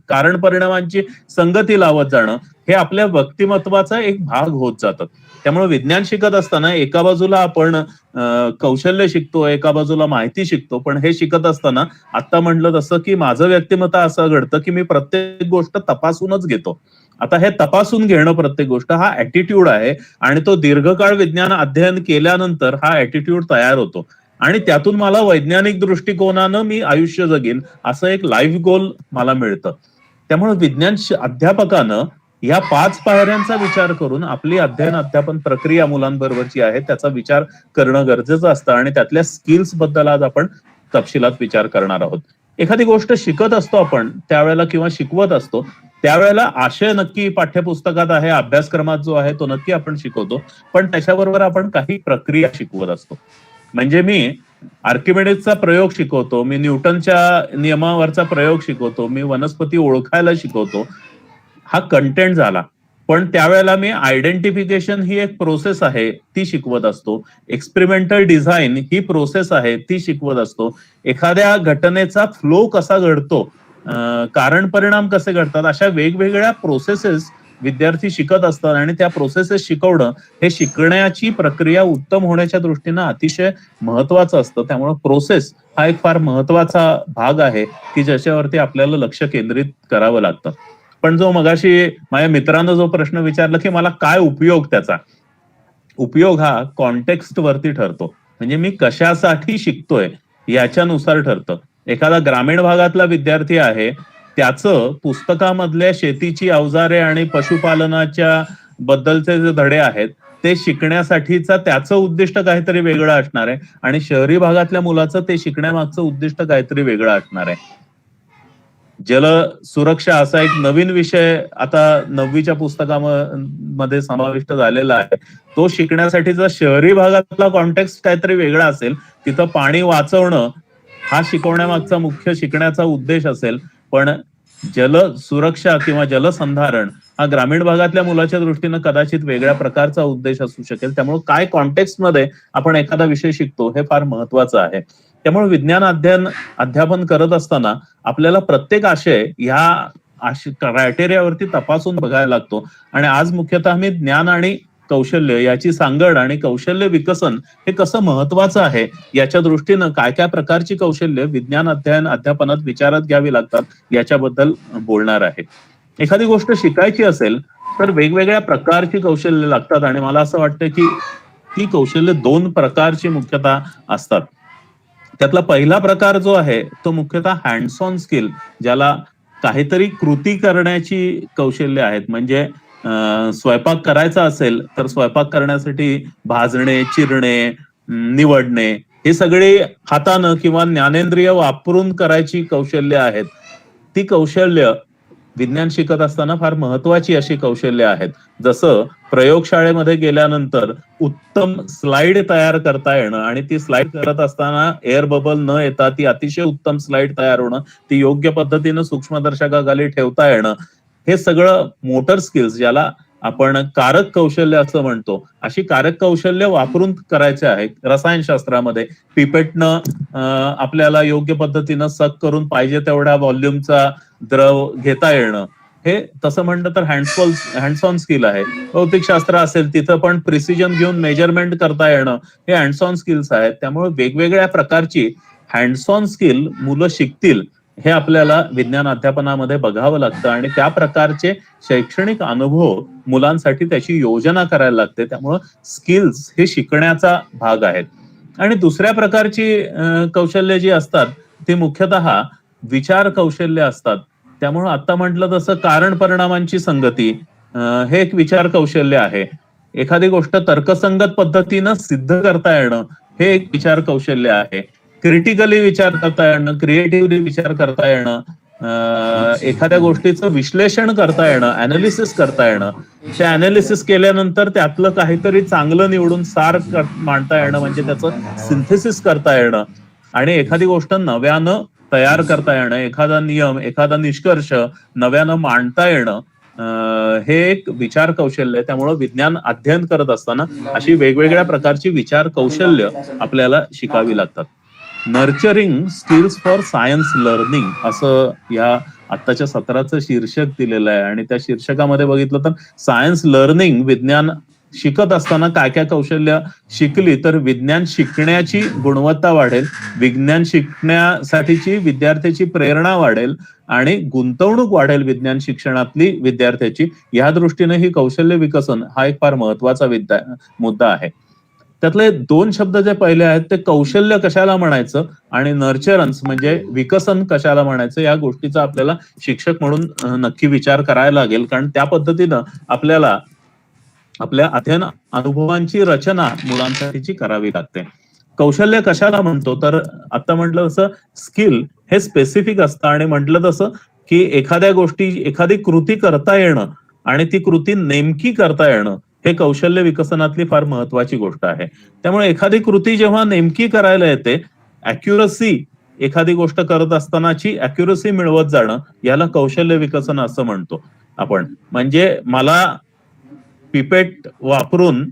कारण परिणामांची संगती लावत जाणं, हे आपल्या व्यक्तिमत्वाचा एक भाग होत जातं. त्यामुळे विज्ञान शिकत असताना एका बाजूला आपण कौशल्य शिकतो, एका बाजूला माहिती शिकतो, पण हे शिकत असताना आता म्हटलं तसं की माझं व्यक्तिमत्व असं घडतं की मी प्रत्येक गोष्ट तपासूनच घेतो. आता हे तपासून घेणं प्रत्येक गोष्ट हा ऍटिट्यूड आहे आणि तो दीर्घकाळ विज्ञान अध्ययन केल्यानंतर हा ऍटिट्यूड तयार होतो आणि त्यातून मला वैज्ञानिक दृष्टिकोनानं मी आयुष्य जगेन असं एक लाईफ गोल मला मिळतं. त्यामुळे विज्ञान अध्यापकानं या 5 पायऱ्यांचा विचार करून आपली अध्ययन अध्यापन प्रक्रिया मुलांबरोबरची आहे त्याचा विचार करणं गरजेचं असतं आणि त्यातल्या स्किल्स बद्दल आज आपण तपशिलात विचार करणार आहोत. एखादी गोष्ट शिकत असतो आपण त्यावेळेला किंवा शिकवत असतो त्यावेळेला आशय नक्की पाठ्यपुस्तकात आहे, अभ्यासक्रमात जो आहे तो नक्की आपण शिकवतो, पण त्याच्याबरोबर आपण काही प्रक्रिया शिकवत असतो. म्हणजे मी आर्किमिडीजचा प्रयोग शिकवतो, मी न्यूटनच्या नियमावरचा प्रयोग शिकवतो, मी वनस्पती ओळखायला शिकवतो, हा कंटेंट झाला. पण त्यावेळेला मी आयडेंटिफिकेशन ही एक प्रोसेस आहे ती शिकवत असतो, एक्सपेरिमेंटल डिझाईन ही प्रोसेस आहे ती शिकवत असतो, एखाद्या घटनेचा फ्लो कसा घडतो, कारण परिणाम कसे घडतात, अशा वेगवेगळ्या प्रोसेसेस विद्यार्थी शिकत असतात आणि त्या प्रोसेसेस शिकवणं हे शिकण्याची प्रक्रिया उत्तम होण्याच्या दृष्टीनं अतिशय महत्वाचं असतं. त्यामुळे प्रोसेस हा एक फार महत्वाचा भाग आहे की ज्याच्यावरती आपल्याला लक्ष केंद्रित करावं लागतं. पण जो मगाशी माझ्या मित्रानं जो प्रश्न विचारला की मला काय उपयोग त्याचा, उपयोग हा कॉन्टेक्स्ट वरती ठरतो. म्हणजे मी कशासाठी शिकतोय याच्यानुसार ठरतं. एखादा ग्रामीण भागातला विद्यार्थी आहे त्याचं पुस्तकामधल्या शेतीची अवजारे आणि पशुपालनाच्या बद्दलचे जे धडे आहेत ते शिकण्यासाठीचा त्याचं उद्दिष्ट काहीतरी वेगळं असणार आहे आणि शहरी भागातल्या मुलाचं ते शिकण्यामागचं उद्दिष्ट काहीतरी वेगळं असणार आहे. जल सुरक्षा असा एक नवीन विषय आता 9वीच्या पुस्तकामध्ये समाविष्ट झालेला आहे. तो शिकण्यासाठीचा शहरी भागातला कॉन्टेक्स्ट काहीतरी वेगळा असेल, तिथं पाणी वाचवणं हा शिकवण्यामागचा मुख्य शिकण्याचा उद्देश असेल, पण जल सुरक्षा किंवा जलसंधारण हा ग्रामीण भागातल्या मुलाच्या दृष्टीनं कदाचित वेगळ्या प्रकारचा उद्देश असू शकेल. त्यामुळे काय कॉन्टेक्स्ट मध्ये आपण एखादा विषय शिकतो हे फार महत्वाचं आहे. त्यामुळे विज्ञान अध्यापन करत असताना आपल्याला प्रत्येक आशय ह्या क्रायटेरियावरती तपासून बघायला लागतो आणि आज मुख्यतः मी ज्ञान आणि कौशल्य याची सांगड आणि कौशल्य विकसन हे कसं महत्वाचं आहे याच्या दृष्टीनं काय काय प्रकारची कौशल्य विज्ञान अध्यापनात विचारात घ्यावी लागतात याच्याबद्दल बोलणार आहे. एखादी गोष्ट शिकायची असेल तर वेगवेगळ्या प्रकारची कौशल्य लागतात आणि मला असं वाटतं की ती कौशल्य 2 प्रकारची मुख्यतः असतात. त्यातला पहिला प्रकार जो आहे तो मुख्यतः हँड्स ऑन स्किल, ज्याला काहीतरी कृती करण्याची कौशल्य आहेत. म्हणजे स्वयंपाक करायचा असेल तर स्वयंपाक करण्यासाठी भाजणे, चिरणे, निवडणे हे सगळे हातानं किंवा ज्ञानेंद्रिय वापरून करायची कौशल्य आहेत. ती कौशल्य विज्ञान शिकत असताना फार महत्वाची अशी कौशल्य आहेत. जसं प्रयोगशाळेमध्ये गेल्यानंतर उत्तम स्लाइड तयार करता येणं आणि ती स्लाइड करत असताना एअर बबल न येता ती अतिशय उत्तम स्लाइड तयार होणं, ती योग्य पद्धतीनं सूक्ष्मदर्शकाखाली ठेवता येणं, हे सगळं मोटर स्किल्स ज्याला आपण कारक कौशल्य असं म्हणतो, अशी कारक कौशल्य वापरून करायचे आहे. रसायनशास्त्रामध्ये पिपेटनं आपल्याला योग्य पद्धतीनं सक करून पाहिजे तेवढ्या व्हॉल्यूमचा द्रव घेता येणं, हे तसं म्हणलं तर हँड्स ऑन स्किल आहे. भौतिकशास्त्र असेल तिथं पण प्रिसिजन घेऊन मेजरमेंट करता येणं, हे हँड्स ऑन स्किल्स आहेत. त्यामुळे वेगवेगळ्या प्रकारची हँड्स ऑन स्किल मुलं शिकतील हे आपल्याला विज्ञान अध्यापनामध्ये बघावं लागतं आणि त्या प्रकारचे शैक्षणिक अनुभव मुलांसाठी त्याची योजना करायला लागते. त्यामुळं स्किल्स हे शिकण्याचा भाग आहेत. आणि दुसऱ्या प्रकारची कौशल्य जी असतात ती मुख्यतः विचार कौशल्य असतात. त्यामुळं आता म्हटलं तसं कारण परिणामांची संगती हे एक विचार कौशल्य आहे. एखादी गोष्ट तर्कसंगत पद्धतीनं सिद्ध करता येणं हे एक विचार कौशल्य आहे. क्रिटिकली विचार करता येणं, क्रिएटिव्हली विचार करता येणं, एखाद्या गोष्टीचं विश्लेषण करता येणं, अनालिसिस करता येणं, ते अनालिसिस केल्यानंतर त्यातलं काहीतरी चांगलं निवडून सार मांडता येणं, म्हणजे त्याचं सिंथेसिस करता येणं आणि एखादी गोष्ट नव्यानं तयार करता येणं, एखादा नियम, एखादा निष्कर्ष नव्यानं मांडता येणं, हे एक विचार कौशल्य आहे. त्यामुळं विज्ञान अध्ययन करत असताना अशी वेगवेगळ्या प्रकारची विचार कौशल्य आपल्याला शिकावी लागतात. Nurturing skills for science learning असं या आत्ताच्या सत्राचं शीर्षक दिलेलं आहे आणि त्या शीर्षकामध्ये बघितलं तर सायन्स लर्निंग, विज्ञान शिकत असताना काय काय कौशल्य शिकली तर विज्ञान शिकण्याची गुणवत्ता वाढेल, विज्ञान शिकण्यासाठीची विद्यार्थ्याची प्रेरणा वाढेल आणि गुंतवणूक वाढेल विज्ञान शिक्षणातली विद्यार्थ्याची. या दृष्टीने ही कौशल्य विकसन हा एक फार महत्वाचा मुद्दा आहे. त्यातले दोन शब्द जे पहिले आहेत ते कौशल्य कशाला म्हणायचं आणि नर्चरन्स म्हणजे विकसन कशाला म्हणायचं, या गोष्टीचा आपल्याला शिक्षक म्हणून नक्की विचार करायला लागेल. कारण त्या पद्धतीनं आपल्याला आपल्या अध्ययन अनुभवांची रचना मुलांसाठीची करावी लागते. कौशल्य कशाला म्हणतो तर आता म्हटलं तसं स्किल हे स्पेसिफिक असतं आणि म्हटलं तसं की एखाद्या गोष्टी, एखादी कृती करता येणं आणि ती कृती नेमकी करता येणं हे कौशल्य विकसनातली फार महत्वाची गोष्ट आहे. त्यामुळे एखादी कृती जेव्हा नेमकी करायला येते, अॅक्युरसी, एखादी गोष्ट करत असतानाची अॅक्युरसी मिळवत जाणं, याला कौशल्य विकसन असं म्हणतो आपण. म्हणजे मला पिपेट वापरून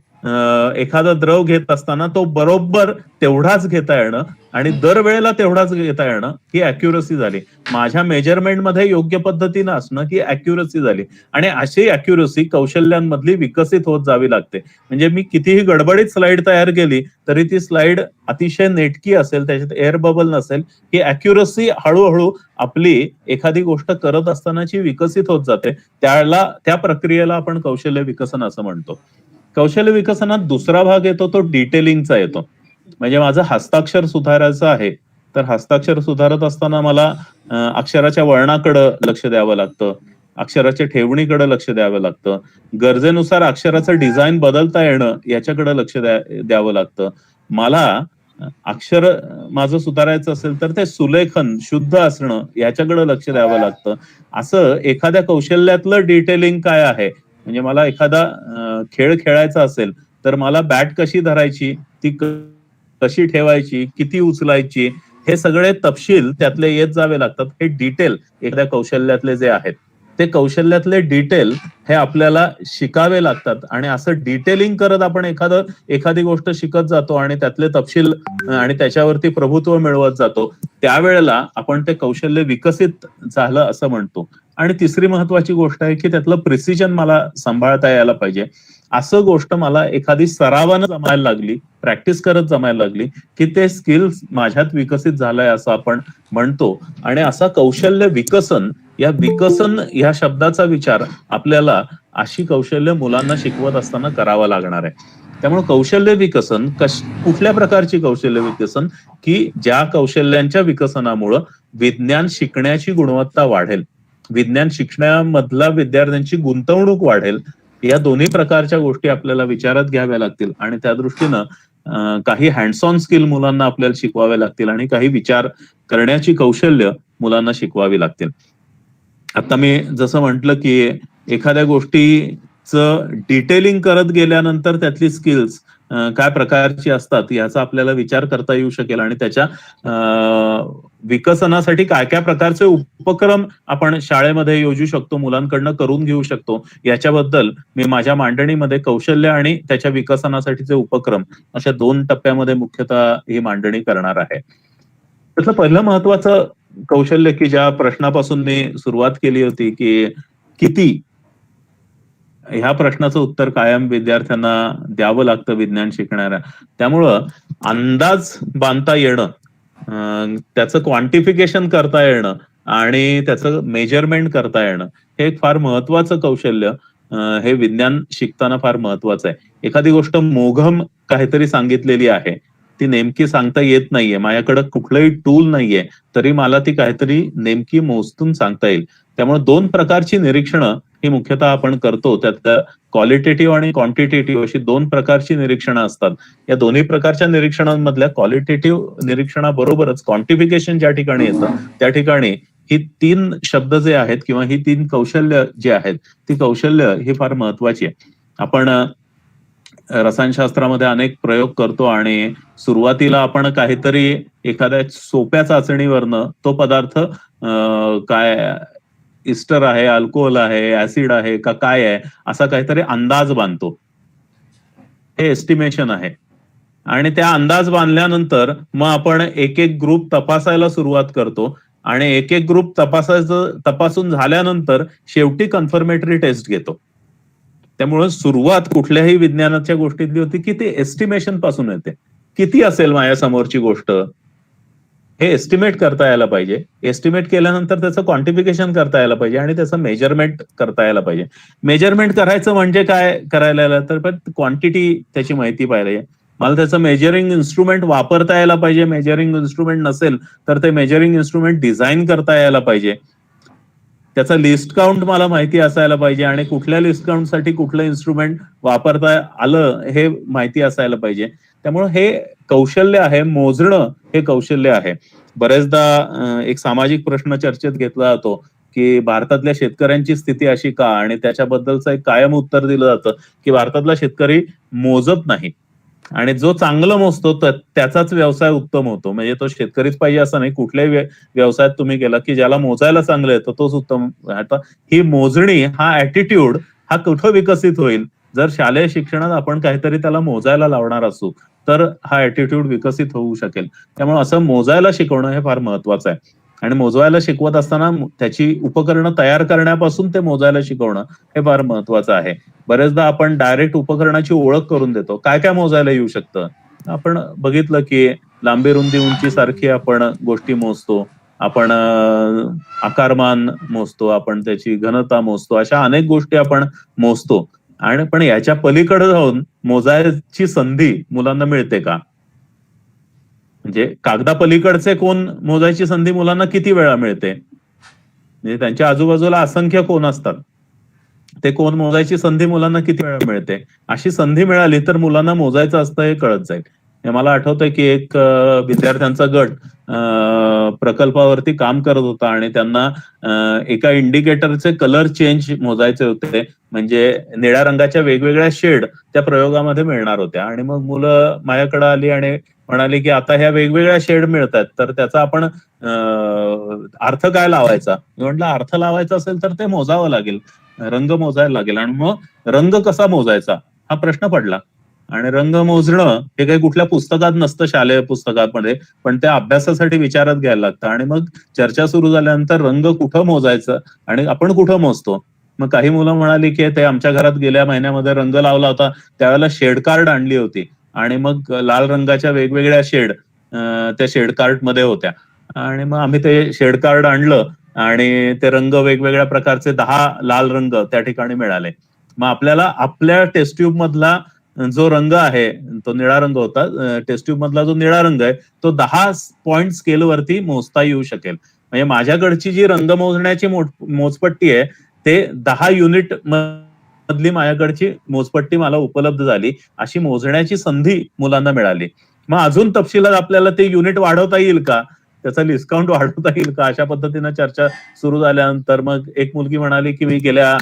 एखादा द्रव घेत असताना तो बरोबर तेवढाच घेता येणं आणि दरवेळेला तेवढाच घेता येणं ही अॅक्युरसी झाली. माझ्या मेजरमेंटमध्ये योग्य पद्धतीनं असणं ही अॅक्युरसी झाली आणि अशी अॅक्युरसी कौशल्यांमधली विकसित होत जावी लागते. म्हणजे मी कितीही गडबडीत स्लाइड तयार केली तरी ती स्लाइड अतिशय नेटकी असेल, त्याच्यात एअर बबल नसेल, ही अॅक्युरसी हळूहळू आपली एखादी गोष्ट करत असतानाची विकसित होत जाते. त्या प्रक्रियेला आपण कौशल्य विकसन असं म्हणतो. कौशल्य विकसनात दुसरा भाग येतो तो डिटेलिंगचा येतो. म्हणजे माझं हस्ताक्षर सुधारायचं आहे तर हस्ताक्षर सुधारत असताना मला अक्षराच्या वळणाकडे लक्ष द्यावं लागतं, अक्षराच्या ठेवणीकडे लक्ष द्यावं लागतं, गरजेनुसार अक्षराचं डिझाईन बदलता येणं याच्याकडे लक्ष द्यावं लागतं. मला अक्षर माझं सुधारायचं असेल तर ते सुलेखन शुद्ध असणं याच्याकडे लक्ष द्यावं लागतं. असं एखाद्या कौशल्यातलं डिटेलिंग काय आहे, म्हणजे मला एखादा खेळ खेळायचा असेल तर मला बॅट कशी धरायची, ती कशी ठेवायची, किती उचलायची, हे सगळे तपशील त्यातले येत जावे लागतात. हे डिटेल एखाद्या कौशल्यातले जे आहेत ते कौशल्यातले डिटेल हे आपल्याला शिकावे लागतात आणि असं डिटेलिंग करत आपण एखादी गोष्ट शिकत जातो आणि त्यातले तपशील आणि त्याच्यावरती प्रभुत्व मिळवत जातो. त्यावेळेला आपण ते कौशल्य विकसित झालं असं म्हणतो. आणि तिसरी महत्वाची गोष्ट आहे की त्यातलं प्रिसिजन मला सांभाळता यायला पाहिजे. असं गोष्ट मला एखादी सरावानं जमायला लागली, प्रॅक्टिस करत जमायला लागली की ते स्किल्स माझ्यात विकसित झालंय असं आपण म्हणतो. आणि असा कौशल्य विकसन या शब्दाचा विचार आपल्याला अशी कौशल्य मुलांना शिकवत असताना करावा लागणार आहे. त्यामुळे कौशल्य विकसन कुठल्या प्रकारची कौशल्य विकसन की ज्या कौशल्यांच्या विकसनामुळं विज्ञान शिकण्याची गुणवत्ता वाढेल, विज्ञान शिक्षणामधला विद्यार्थ्यांची गुंतवणूक वाढेल. या दोन्ही प्रकारच्या गोष्टी आपल्याला विचारात घ्याव्या लागतील आणि त्या दृष्टीनं काही हँड्स ऑन स्किल मुलांना आपल्याला शिकवावे लागतील आणि काही विचार करण्याची कौशल्य मुलांना शिकवावी लागतील. आता मी जसं म्हटलं की एखाद्या गोष्टीचं डिटेलिंग करत गेल्यानंतर त्यातली स्किल्स काय प्रकारची असतात याचा आपल्याला विचार करता येऊ शकेल आणि त्याच्या विकसनासाठी काय काय प्रकारचे उपक्रम आपण शाळेमध्ये योजू शकतो, मुलांकडनं करून घेऊ शकतो, याच्याबद्दल मी माझ्या मांडणीमध्ये कौशल्य आणि त्याच्या विकसनासाठीचे उपक्रम अशा 2 टप्प्यामध्ये मुख्यतः ही मांडणी करणार आहे. त्यातलं पहिलं महत्वाचं कौशल्य की ज्या प्रश्नापासून मी सुरुवात केली होती की किती, ह्या प्रश्नाचं उत्तर कायम विद्यार्थ्यांना द्यावं लागतं विज्ञान शिकणाऱ्या. त्यामुळं अंदाज बांधता येणं, त्याचं क्वांटिफिकेशन करता येणं आणि त्याचं मेजरमेंट करता येणं हे एक फार महत्वाचं कौशल्य हे विज्ञान शिकताना फार महत्वाचं आहे. एखादी गोष्ट मोघम काहीतरी सांगितलेली आहे, ती नेमकी सांगता येत नाहीये, माझ्याकडे कुठलंही टूल नाहीये, तरी मला ती काहीतरी नेमकी मोजून सांगता येईल. त्यामुळे 2 प्रकारची निरीक्षणं ही मुख्यतः आपण करतो. त्यात क्वालिटेटिव्ह आणि क्वांटिटेटिव्ह अशी 2 प्रकारची निरीक्षणं असतात. या दोन्ही प्रकारच्या निरीक्षणांमधल्या क्वालिटेटिव्ह निरीक्षणाबरोबरच क्वांटिफिकेशन ज्या ठिकाणी येतं त्या ठिकाणी ही 3 शब्द जे आहेत किंवा ही 3 कौशल्य जे आहेत ती कौशल्य ही फार महत्वाची आहे. आपण रसायनशास्त्रामध्ये अनेक प्रयोग करतो आणि सुरुवातीला आपण काहीतरी एखाद्या सोप्या चाचणीवरनं तो पदार्थ काय इस्टर आहे, अल्कोहोल आहे, ऍसिड आहे का काय आहे असा काहीतरी अंदाज बांधतो. हे एस्टिमेशन आहे. आणि त्या अंदाज बांधल्यानंतर मग आपण एक एक ग्रुप तपासायला सुरुवात करतो आणि एक एक ग्रुप तपासून झाल्यानंतर शेवटी कन्फर्मेटरी टेस्ट घेतो. त्यामुळे सुरुवात कुठल्याही विज्ञानाच्या गोष्टीतली होती की ती एस्टिमेशन पासून येते. किती असेल माझ्या समोरची गोष्ट हे एस्टिमेट करता यायला पाहिजे. एस्टिमेट केल्यानंतर त्याचं क्वांटिफिकेशन करता यायला पाहिजे आणि त्याचं मेजरमेंट करता यायला पाहिजे. मेजरमेंट करायचं म्हणजे काय करायला यायला तर पण क्वांटिटी त्याची माहिती पाहिजे. मला त्याचं मेजरिंग इन्स्ट्रुमेंट वापरता यायला पाहिजे. मेजरिंग इन्स्ट्रुमेंट नसेल तर ते मेजरिंग इन्स्ट्रुमेंट डिझाईन करता यायला पाहिजे. त्याचा लिस्ट काउंट मला माहिती असायला पाहिजे आणि कुठल्या लिस्ट काउंटसाठी कुठलं इन्स्ट्रुमेंट वापरता आलं हे माहिती असायला पाहिजे. त्यामुळे हे कौशल्य आहे, मोजणं हे कौशल्य आहे. बरेचदा एक सामाजिक प्रश्न चर्चेत घेतला जातो की भारतातल्या शेतकऱ्यांची स्थिती अशी का, आणि त्याच्याबद्दलचं एक कायम उत्तर दिलं जातं की भारतातला शेतकरी मोजत नाही आणि जो चांगलं मोजतो त्याचाच व्यवसाय उत्तम होतो. म्हणजे तो शेतकरीच पाहिजे असं नाही, कुठल्याही व्यवसायात तुम्ही गेला की ज्याला मोजायला चांगलं येतं तोच उत्तम. आता ही मोजणी हा ऍटिट्यूड हा कुठं विकसित होईल जर शालेय शिक्षणात आपण काहीतरी त्याला मोजायला लावणार असू तर हा ऍटिट्यूड विकसित होऊ शकेल. त्यामुळे असं मोजायला शिकवणं हे फार महत्वाचं आहे. आणि मोजवायला शिकवत असताना त्याची उपकरणं तयार करण्यापासून ते मोजायला शिकवणं हे फार महत्वाचं आहे. बरेचदा आपण डायरेक्ट उपकरणाची ओळख करून देतो. काय काय मोजायला येऊ शकतं आपण बघितलं की लांबी रुंदी उंची सारखी आपण गोष्टी मोजतो, आपण आकारमान मोजतो, आपण त्याची घनता मोजतो, अशा अनेक गोष्टी आपण मोजतो. आणि पण याच्या पलीकडे जाऊन मोजायची संधी मुलांना मिळते का? म्हणजे कागदा पलीकडचे कोण मोजायची संधी मुलांना किती वेळा मिळते? म्हणजे त्यांच्या आजूबाजूला असंख्य कोण असतात, ते कोण मोजायची संधी मुलांना किती वेळा मिळते? अशी संधी मिळाली तर मुलांना मोजायचं असतं हे कळत जाईल. मला आठवतंय की एक विद्यार्थ्यांचा गट प्रकल्पावरती काम करत होता आणि त्यांना एका इंडिकेटरचे कलर चेंज मोजायचे होते. म्हणजे निळ्या रंगाच्या वेगवेगळ्या शेड त्या प्रयोगामध्ये मिळणार होत्या. आणि मग मुलं माझ्याकडे आली आणि म्हणाली की आता ह्या वेगवेगळ्या शेड मिळतात तर त्याचा आपण अर्थ काय लावायचा? मी म्हटलं अर्थ लावायचा असेल तर ते मोजावं लागेल, रंग मोजायला लागेल. आणि मग रंग कसा मोजायचा हा प्रश्न पडला. आणि रंग मोजणं हे काही कुठल्या पुस्तकात नसतं, शालेय पुस्तकामध्ये, पण त्या अभ्यासासाठी विचारात घ्यायला लागतं. आणि मग चर्चा सुरू झाल्यानंतर रंग कुठं मोजायचं आणि आपण कुठं मोजतो? मग काही मुलं म्हणाली की ते आमच्या घरात गेल्या महिन्यामध्ये रंग लावला होता, त्यावेळेला शेड कार्ड आणली होती आणि मग लाल रंगाच्या वेगवेगळ्या शेड त्या शेड कार्ड मध्ये होत्या. आणि मग आम्ही ते शेड कार्ड आणलं आणि ते रंग वेगवेगळ्या प्रकारचे 10 लाल रंग त्या ठिकाणी मिळाले. मग आपल्याला आपल्या टेस्ट ट्यूब मधला जो रंग आहे तो निळा रंग होता. टेस्ट ट्यूब मधला जो निळा रंग आहे तो 10 पॉइंट स्केल वरती मोजता येऊ शकेल. म्हणजे माझ्याकडची जी रंग मोजण्याची मोजपट्टी आहे ते 10 युनिट मधली माझ्याकडची मोजपट्टी मला उपलब्ध झाली. अशी मोजण्याची संधी मुलांना मिळाली. मग अजून तपशिलात आपल्याला ते युनिट वाढवता येईल का? त्याचा डिस्काउंट वाढवता येईल का, अशा पद्धतीनं चर्चा सुरू झाल्यानंतर मग एक मुलगी म्हणाली की मी गेल्या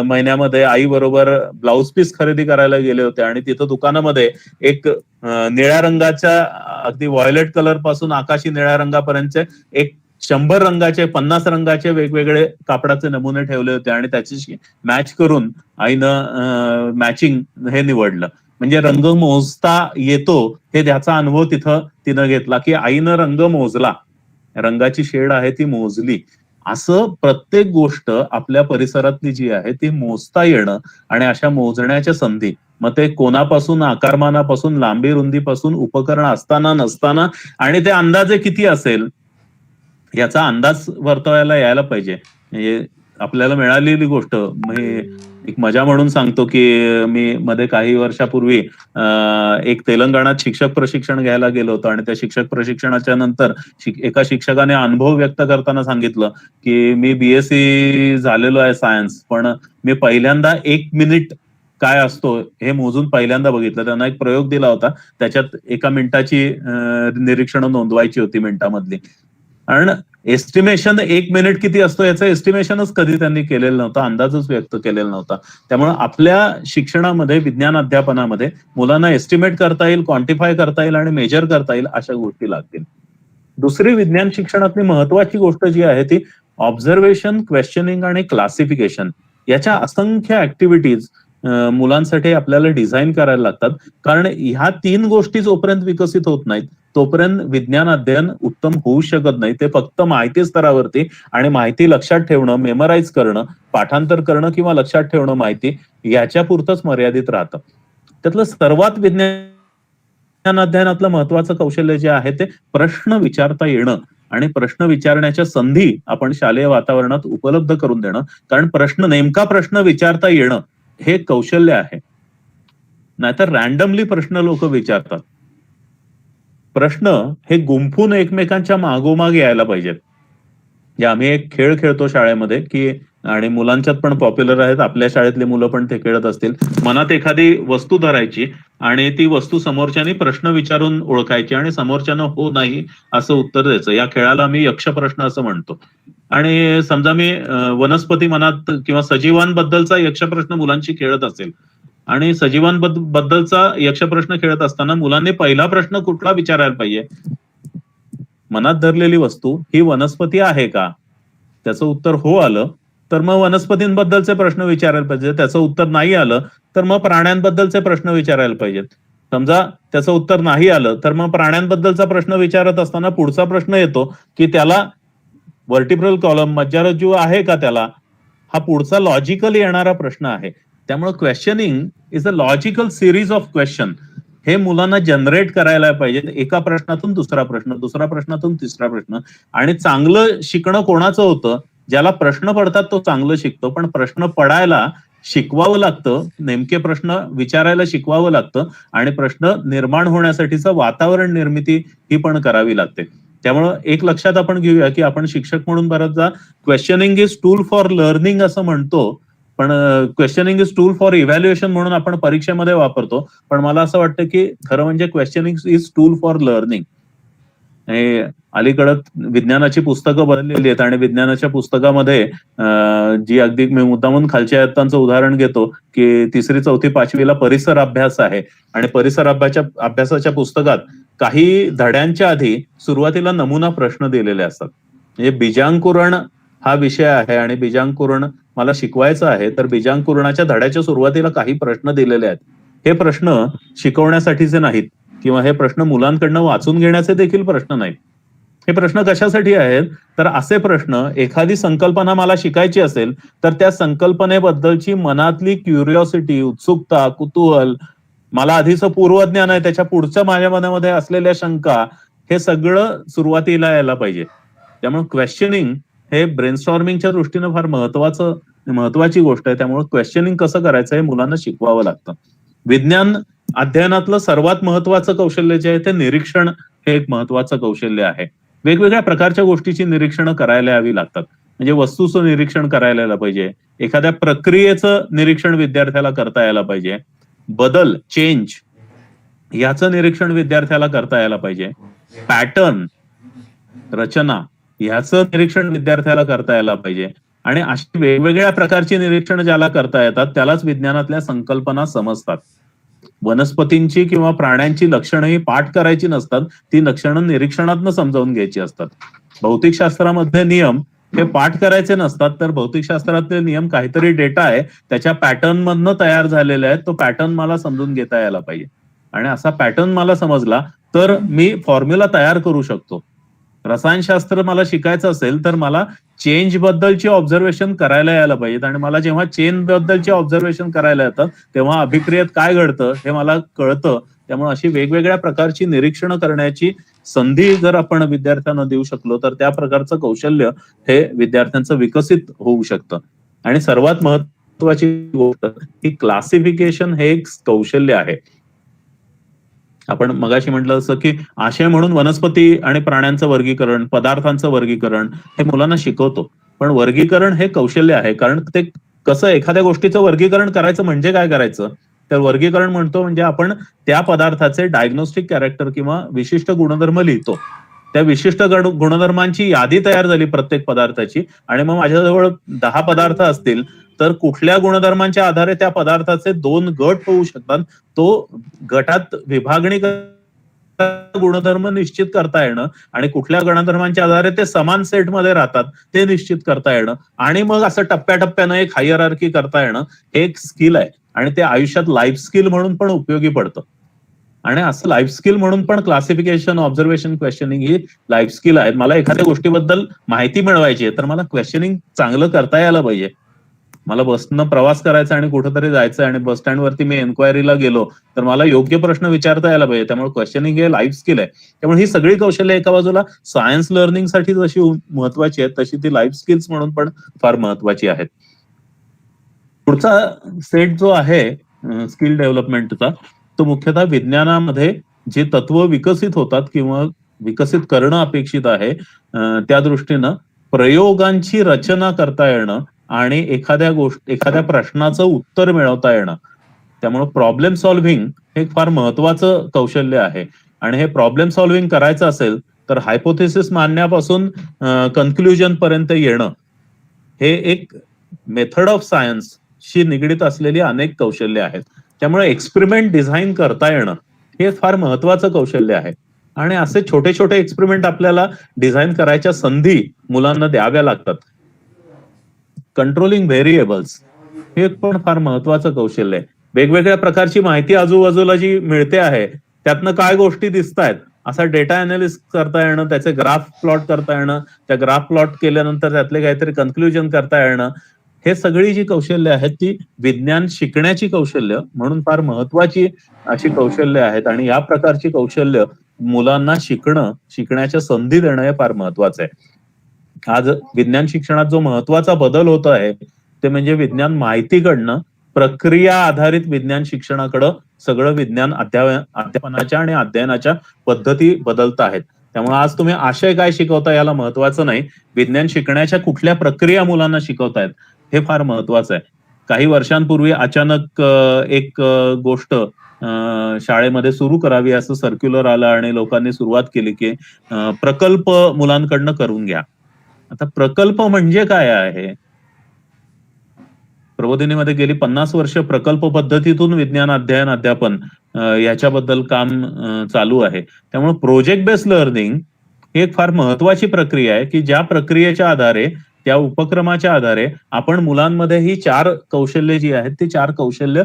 महिन्यामध्ये आई बरोबर ब्लाउज पीस खरेदी करायला गेले होते आणि तिथं दुकानामध्ये एक निळ्या रंगाच्या अगदी व्हायोलेट कलर पासून आकाशी निळ्या रंगापर्यंतचे एक 100 रंगाचे 50 रंगाचे वेगवेगळे कापडाचे नमुने ठेवले होते आणि त्याच्याशी मॅच करून आईनं मॅचिंग हे निवडलं. म्हणजे रंग मोजता येतो हे त्याचा अनुभव तिनं घेतला की आईनं रंग मोजला, रंगाची शेड आहे ती मोजली. असं प्रत्येक गोष्ट आपल्या परिसरातली जी आहे ती मोजता येणं आणि अशा मोजण्याच्या संधी, मग ते कोणापासून आकारमानापासून लांबी रुंदीपासून उपकरण असताना नसताना आणि ते अंदाजे किती असेल याचा अंदाज वर्तवायला यायला पाहिजे. म्हणजे आपल्याला मिळालेली गोष्ट मी एक मजा म्हणून सांगतो की मी मध्ये काही वर्षापूर्वी एक तेलंगणात शिक्षक प्रशिक्षण घ्यायला गेलो होतो आणि त्या शिक्षक प्रशिक्षणाच्या नंतर एका शिक्षकाने अनुभव व्यक्त करताना सांगितलं की मी बीएससी झालेलो आहे सायन्स, पण मी पहिल्यांदा 1 मिनिट काय असतो हे मोजून पहिल्यांदा बघितलं. त्यांना एक प्रयोग दिला होता, त्याच्यात 1 मिनिटाची निरीक्षणं नोंदवायची होती मिनिटामधली. कारण एस्टिमेशन 1 मिनिट किती असतो याचं एस्टिमेशनच कधी त्यांनी केलेलं नव्हतं, अंदाजच व्यक्त केलेला नव्हता. त्यामुळे आपल्या शिक्षणामध्ये, विज्ञान अध्यापनामध्ये मुलांना एस्टिमेट करता येईल, क्वांटिफाय करता येईल आणि मेजर करता येईल अशा गोष्टी लागतील. दुसरी विज्ञान शिक्षणातली महत्वाची गोष्ट जी आहे ती ऑब्झर्वेशन, क्वेश्चनिंग आणि क्लासिफिकेशन. याच्या असंख्य ऍक्टिव्हिटीज मुलांसाठी आपल्याला डिझाईन करायला लागतात. कारण ह्या 3 गोष्टी जोपर्यंत विकसित होत नाहीत तोपर्यंत विज्ञान अध्ययन उत्तम होऊ शकत नाही. ते फक्त माहिती स्तरावरती आणि माहिती लक्षात ठेवणं, मेमराईज करणं, पाठांतर करणं किंवा लक्षात ठेवणं माहिती याच्या पुरतच मर्यादित राहतं. त्यातलं सर्वात विज्ञान अध्ययनातलं महत्वाचं कौशल्य जे आहे ते प्रश्न विचारता येणं आणि प्रश्न विचारण्याच्या संधी आपण शालेय वातावरणात उपलब्ध करून देणं. कारण नेमका प्रश्न विचारता येणं हे कौशल्य आहे. नाहीतर रॅन्डमली प्रश्न लोक विचारतात. प्रश्न हे गुंफून एकमेकांच्या मागोमाग यायला पाहिजेत. आम्ही एक खेळ खेळतो शाळेमध्ये की, आणि मुलांच्यात पण पॉप्युलर आहेत, आपल्या शाळेतली मुलं पण ते खेळत असतील. मनात एखादी वस्तू धरायची आणि ती वस्तू समोरच्यानी प्रश्न विचारून ओळखायची आणि समोरच्यानं हो नाही असं उत्तर द्यायचं. या खेळाला आम्ही यक्ष प्रश्न असं म्हणतो. आणि समजा मी वनस्पती मनात किंवा सजीवांबद्दलचा यक्ष प्रश्न मुलांशी खेळत असेल आणि सजीवांबद्दलचा यक्ष प्रश्न खेळत असताना मुलांनी पहिला प्रश्न कुठला विचारायला पाहिजे, मनात धरलेली वस्तू ही वनस्पती आहे का? त्याचं उत्तर हो आलं तर मग वनस्पतींबद्दलचे प्रश्न विचारायला पाहिजे. त्याचं उत्तर नाही आलं तर मग प्राण्यांबद्दलचे प्रश्न विचारायला पाहिजेत. समजा त्याचं उत्तर नाही आलं तर मग प्राण्यांबद्दलचा प्रश्न विचारत असताना पुढचा प्रश्न येतो की त्याला व्हर्टिब्रल कॉलम, मज्जारज्जू आहे का त्याला? हा पुढचा लॉजिकल येणारा प्रश्न आहे. त्यामुळे questioning is a logical series of question. हे मुलांना जनरेट करायला पाहिजे. एका प्रश्नातून दुसरा प्रश्न, दुसऱ्या प्रश्नातून तिसरा प्रश्न. आणि चांगलं शिकणं कोणाचं होतं? ज्याला प्रश्न पडतात तो चांगलं शिकतो. पण प्रश्न पडायला शिकवावं लागतं, नेमके प्रश्न विचारायला शिकवावं लागतं आणि प्रश्न निर्माण होण्यासाठीचं वातावरण निर्मिती ही पण करावी लागते. त्यामुळं एक लक्षात आपण घेऊया की आपण शिक्षक म्हणून बऱ्याचदा questioning is tool for learning असं म्हणतो, पण questioning is tool for evaluation म्हणून आपण परीक्षेमध्ये वापरतो. पण मला असं वाटतं की खरं म्हणजे questioning is tool for learning. अलीकडं विज्ञानाची पुस्तकं बनलेली आहेत आणि विज्ञानाच्या पुस्तकामध्ये जी अगदी मी मुद्दामून खालच्या इयत्तांचं उदाहरण घेतो की 3री, 4थी, 5वीला परिसर अभ्यास आहे आणि परिसर अभ्यासाच्या पुस्तकात काही धड्यांच्या आधी सुरुवातीला नमुना प्रश्न दिलेले असतात. म्हणजे बीजांकुरण हा विषय आहे आणि बीजांकुरण मला शिकवायचं आहे, तर बीजांकुरणाच्या धड्याच्या सुरुवातीला काही प्रश्न दिलेले आहेत. हे प्रश्न शिकवण्यासाठीचे नाहीत किंवा हे प्रश्न मुलांकडनं वाचून घेण्याचे देखील प्रश्न नाहीत. हे प्रश्न कशासाठी आहेत? तर असे प्रश्न, एखादी संकल्पना मला शिकायची असेल तर त्या संकल्पनेबद्दलची मनातली क्युरिओसिटी, उत्सुकता, कुतूहल, मला आधीचं पूर्वज्ञान आहे त्याच्या पुढच्या माझ्या मनामध्ये असलेल्या शंका, हे सगळं सुरुवातीला यायला पाहिजे. त्यामुळे क्वेश्चनिंग हे ब्रेनस्टॉर्मिंगच्या दृष्टीनं फार महत्वाची गोष्ट आहे. त्यामुळे क्वेश्चनिंग कसं करायचं हे मुलांना शिकवावं लागतं. विज्ञान अध्ययनातलं सर्वात महत्वाचं कौशल्य जे आहे ते निरीक्षण हे एक महत्वाचं कौशल्य आहे. वेगवेगळ्या प्रकारच्या गोष्टीची निरीक्षणं करायला यावी लागतात. म्हणजे वस्तूचं निरीक्षण करायला यायला पाहिजे, एखाद्या प्रक्रियेचं निरीक्षण विद्यार्थ्याला करता यायला पाहिजे, बदल, चेंज याचं निरीक्षण विद्यार्थ्याला करता यायला पाहिजे, पॅटर्न, रचना ह्याचं निरीक्षण विद्यार्थ्याला करता यायला पाहिजे. आणि अशी वेगवेगळ्या प्रकारची निरीक्षण ज्याला करता येतात त्यालाच विज्ञानातल्या संकल्पना समजतात. वनस्पतींची किंवा प्राण्यांची लक्षणं ही पाठ करायची नसतात, ती लक्षणं निरीक्षणातनं समजावून घ्यायची असतात. भौतिकशास्त्रामध्ये नियम हे पाठ करायचे नसतात, तर भौतिकशास्त्रातले नियम काहीतरी डेटा आहे त्याच्या पॅटर्न मधनं तयार झालेले आहेत, तो पॅटर्न मला समजून घेता यायला पाहिजे. आणि असा पॅटर्न मला समजला तर मी फॉर्म्युला तयार करू शकतो. रसायनशास्त्र मला शिकायचं असेल तर मला चेंज बद्दलची ऑब्झर्वेशन करायला यायला पाहिजेत, आणि मला जेव्हा चेन बद्दलची ऑब्झर्वेशन करायला येतात तेव्हा अभिक्रियेत काय घडतं हे मला कळतं. त्यामुळे अशी वेगवेगळ्या प्रकारची निरीक्षणं करण्याची संधी जर आपण विद्यार्थ्यांना देऊ शकलो तर त्या प्रकारचं कौशल्य हे विद्यार्थ्यांचं विकसित होऊ शकतं. आणि सर्वात महत्वाची गोष्ट ही क्लासिफिकेशन हे एक कौशल्य आहे. आपण मगाशी म्हटलं असं की आशय म्हणून वनस्पती आणि प्राण्यांचं वर्गीकरण, पदार्थांचं वर्गीकरण हे मुलांना शिकवतो, पण वर्गीकरण हे कौशल्य आहे. कारण ते कसं एखाद्या गोष्टीचं वर्गीकरण करायचं म्हणजे काय करायचं, तर वर्गीकरण म्हणतो म्हणजे आपण त्या पदार्थाचे डायग्नोस्टिक कॅरेक्टर किंवा विशिष्ट गुणधर्म लिहितो. त्या विशिष्ट गुणधर्मांची यादी तयार झाली प्रत्येक पदार्थाची, आणि मग माझ्याजवळ 10 पदार्थ असतील तर कुठल्या गुणधर्मांच्या आधारे त्या पदार्थाचे 2 गट होऊ शकतात, तो गटात विभागणी गुणधर्म निश्चित करता येणं, आणि कुठल्या गुणधर्मांच्या आधारे ते समान सेटमध्ये राहतात ते निश्चित करता येणं, आणि मग असं टप्प्याटप्प्यानं एक हायरार्की करता येणं हे एक स्किल आहे. आणि ते आयुष्यात लाईफ स्किल म्हणून पण उपयोगी पडतं. आणि असं लाईफ स्किल म्हणून पण क्लासिफिकेशन, ऑब्झर्वेशन, क्वेश्चनिंग ही लाईफ स्किल आहे. मला एखाद्या गोष्टीबद्दल माहिती मिळवायची आहे तर मला क्वेश्चनिंग चांगलं करता यायला पाहिजे. मला बसनं प्रवास करायचा आणि कुठेतरी जायचं आणि बस स्टँडवरती मी एन्क्वायरीला गेलो तर मला योग्य प्रश्न विचारता यायला पाहिजे. त्यामुळे क्वेश्चनिंग हे लाईफ स्किल आहे. त्यामुळे ही सगळी कौशल्य एका बाजूला सायन्स लर्निंगसाठी जशी महत्वाची आहेत तशी ती लाईफ स्किल्स म्हणून पण फार महत्वाची आहेत. पुढचा सेट जो आहे स्किल डेव्हलपमेंटचा, तो मुख्यतः विज्ञानामध्ये जे तत्व विकसित होतात किंवा विकसित करणं अपेक्षित आहे त्या दृष्टीनं प्रयोगांची रचना करता येणं आणि एखाद्या प्रश्नाचं उत्तर मिळवता येणं. त्यामुळे प्रॉब्लेम सॉल्व्हिंग हे फार महत्वाचं कौशल्य आहे. आणि हे प्रॉब्लेम सॉल्व्हिंग करायचं असेल तर हायपोथेसिस मांडण्यापासून कन्क्लुजन पर्यंत येणं हे एक मेथड ऑफ सायन्स शी निगडीत असलेली अनेक कौशल्य आहेत. त्यामुळे एक्सपेरिमेंट डिझाईन करता येणं हे फार महत्वाचं कौशल्य आहे. आणि असे छोटे छोटे एक्सपेरिमेंट आपल्याला डिझाईन करायच्या संधी मुलांना द्याव्या लागतात. कंट्रोलिंग व्हेरिएबल्स हे पण फार महत्वाचं कौशल्य आहे. वेगवेगळ्या प्रकारची माहिती आजूबाजूला जी मिळते आहे त्यातनं काय गोष्टी दिसत आहेत असा डेटा अनालिसिस करता येणं, त्याचे ग्राफ प्लॉट करता येणं, त्या ग्राफ प्लॉट केल्यानंतर त्यातले काहीतरी कन्क्लुजन करता येणं, हे सगळी जी कौशल्य आहेत ती विज्ञान शिकण्याची कौशल्य म्हणून फार महत्वाची अशी कौशल्य आहेत. आणि या प्रकारची कौशल्य मुलांना शिकण्याच्या संधी देणं हे फार महत्वाचं आहे. आज विज्ञान शिक्षणात जो महत्वाचा बदल होत आहे ते म्हणजे विज्ञान माहितीकडनं प्रक्रिया आधारित विज्ञान शिक्षणाकडं सगळं विज्ञान अध्यापनाच्या आणि अध्ययनाच्या पद्धती बदलत आहेत. त्यामुळे आज तुम्ही आशय काय शिकवता याला महत्वाचं नाही, विज्ञान शिकण्याच्या कुठल्या प्रक्रिया मुलांना शिकवतायत हे फार महत्वाचं आहे. काही वर्षांपूर्वी अचानक एक गोष्ट शाळेमध्ये सुरू करावी असं सर्क्युलर आलं आणि लोकांनी सुरुवात केली की प्रकल्प मुलांकडनं करून घ्या. आता प्रकल्प म्हणजे काय आहे? प्रबोधिनीमध्ये गेली 50 वर्ष प्रकल्प पद्धतीतून विज्ञान अध्ययन अध्यापन याच्याबद्दल काम चालू आहे. त्यामुळे प्रोजेक्ट बेस्ड लर्निंग ही एक फार महत्वाची प्रक्रिया आहे की ज्या प्रक्रियेच्या आधारे, त्या उपक्रमाच्या आधारे आपण मुलांमध्ये ही 4 कौशल्य जी आहेत ती 4 कौशल्य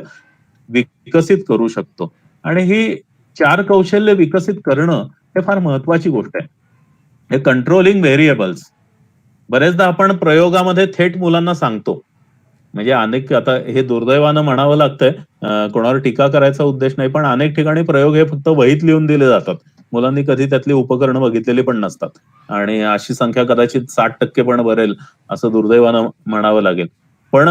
विकसित करू शकतो. आणि ही 4 कौशल्य विकसित करणं हे फार महत्वाची गोष्ट आहे. हे कंट्रोलिंग व्हेरिएबल्स बरेचदा आपण प्रयोगामध्ये थेट मुलांना सांगतो. म्हणजे अनेक, आता हे दुर्दैवानं म्हणावं लागतंय, कोणावर टीका करायचा उद्देश नाही, पण अनेक ठिकाणी प्रयोग हे फक्त वहीत लिहून दिले जातात. मुलांनी कधी त्यातली उपकरणं बघितलेली पण नसतात. आणि अशी संख्या कदाचित 60% पण भरेल असं दुर्दैवानं म्हणावं लागेल. पण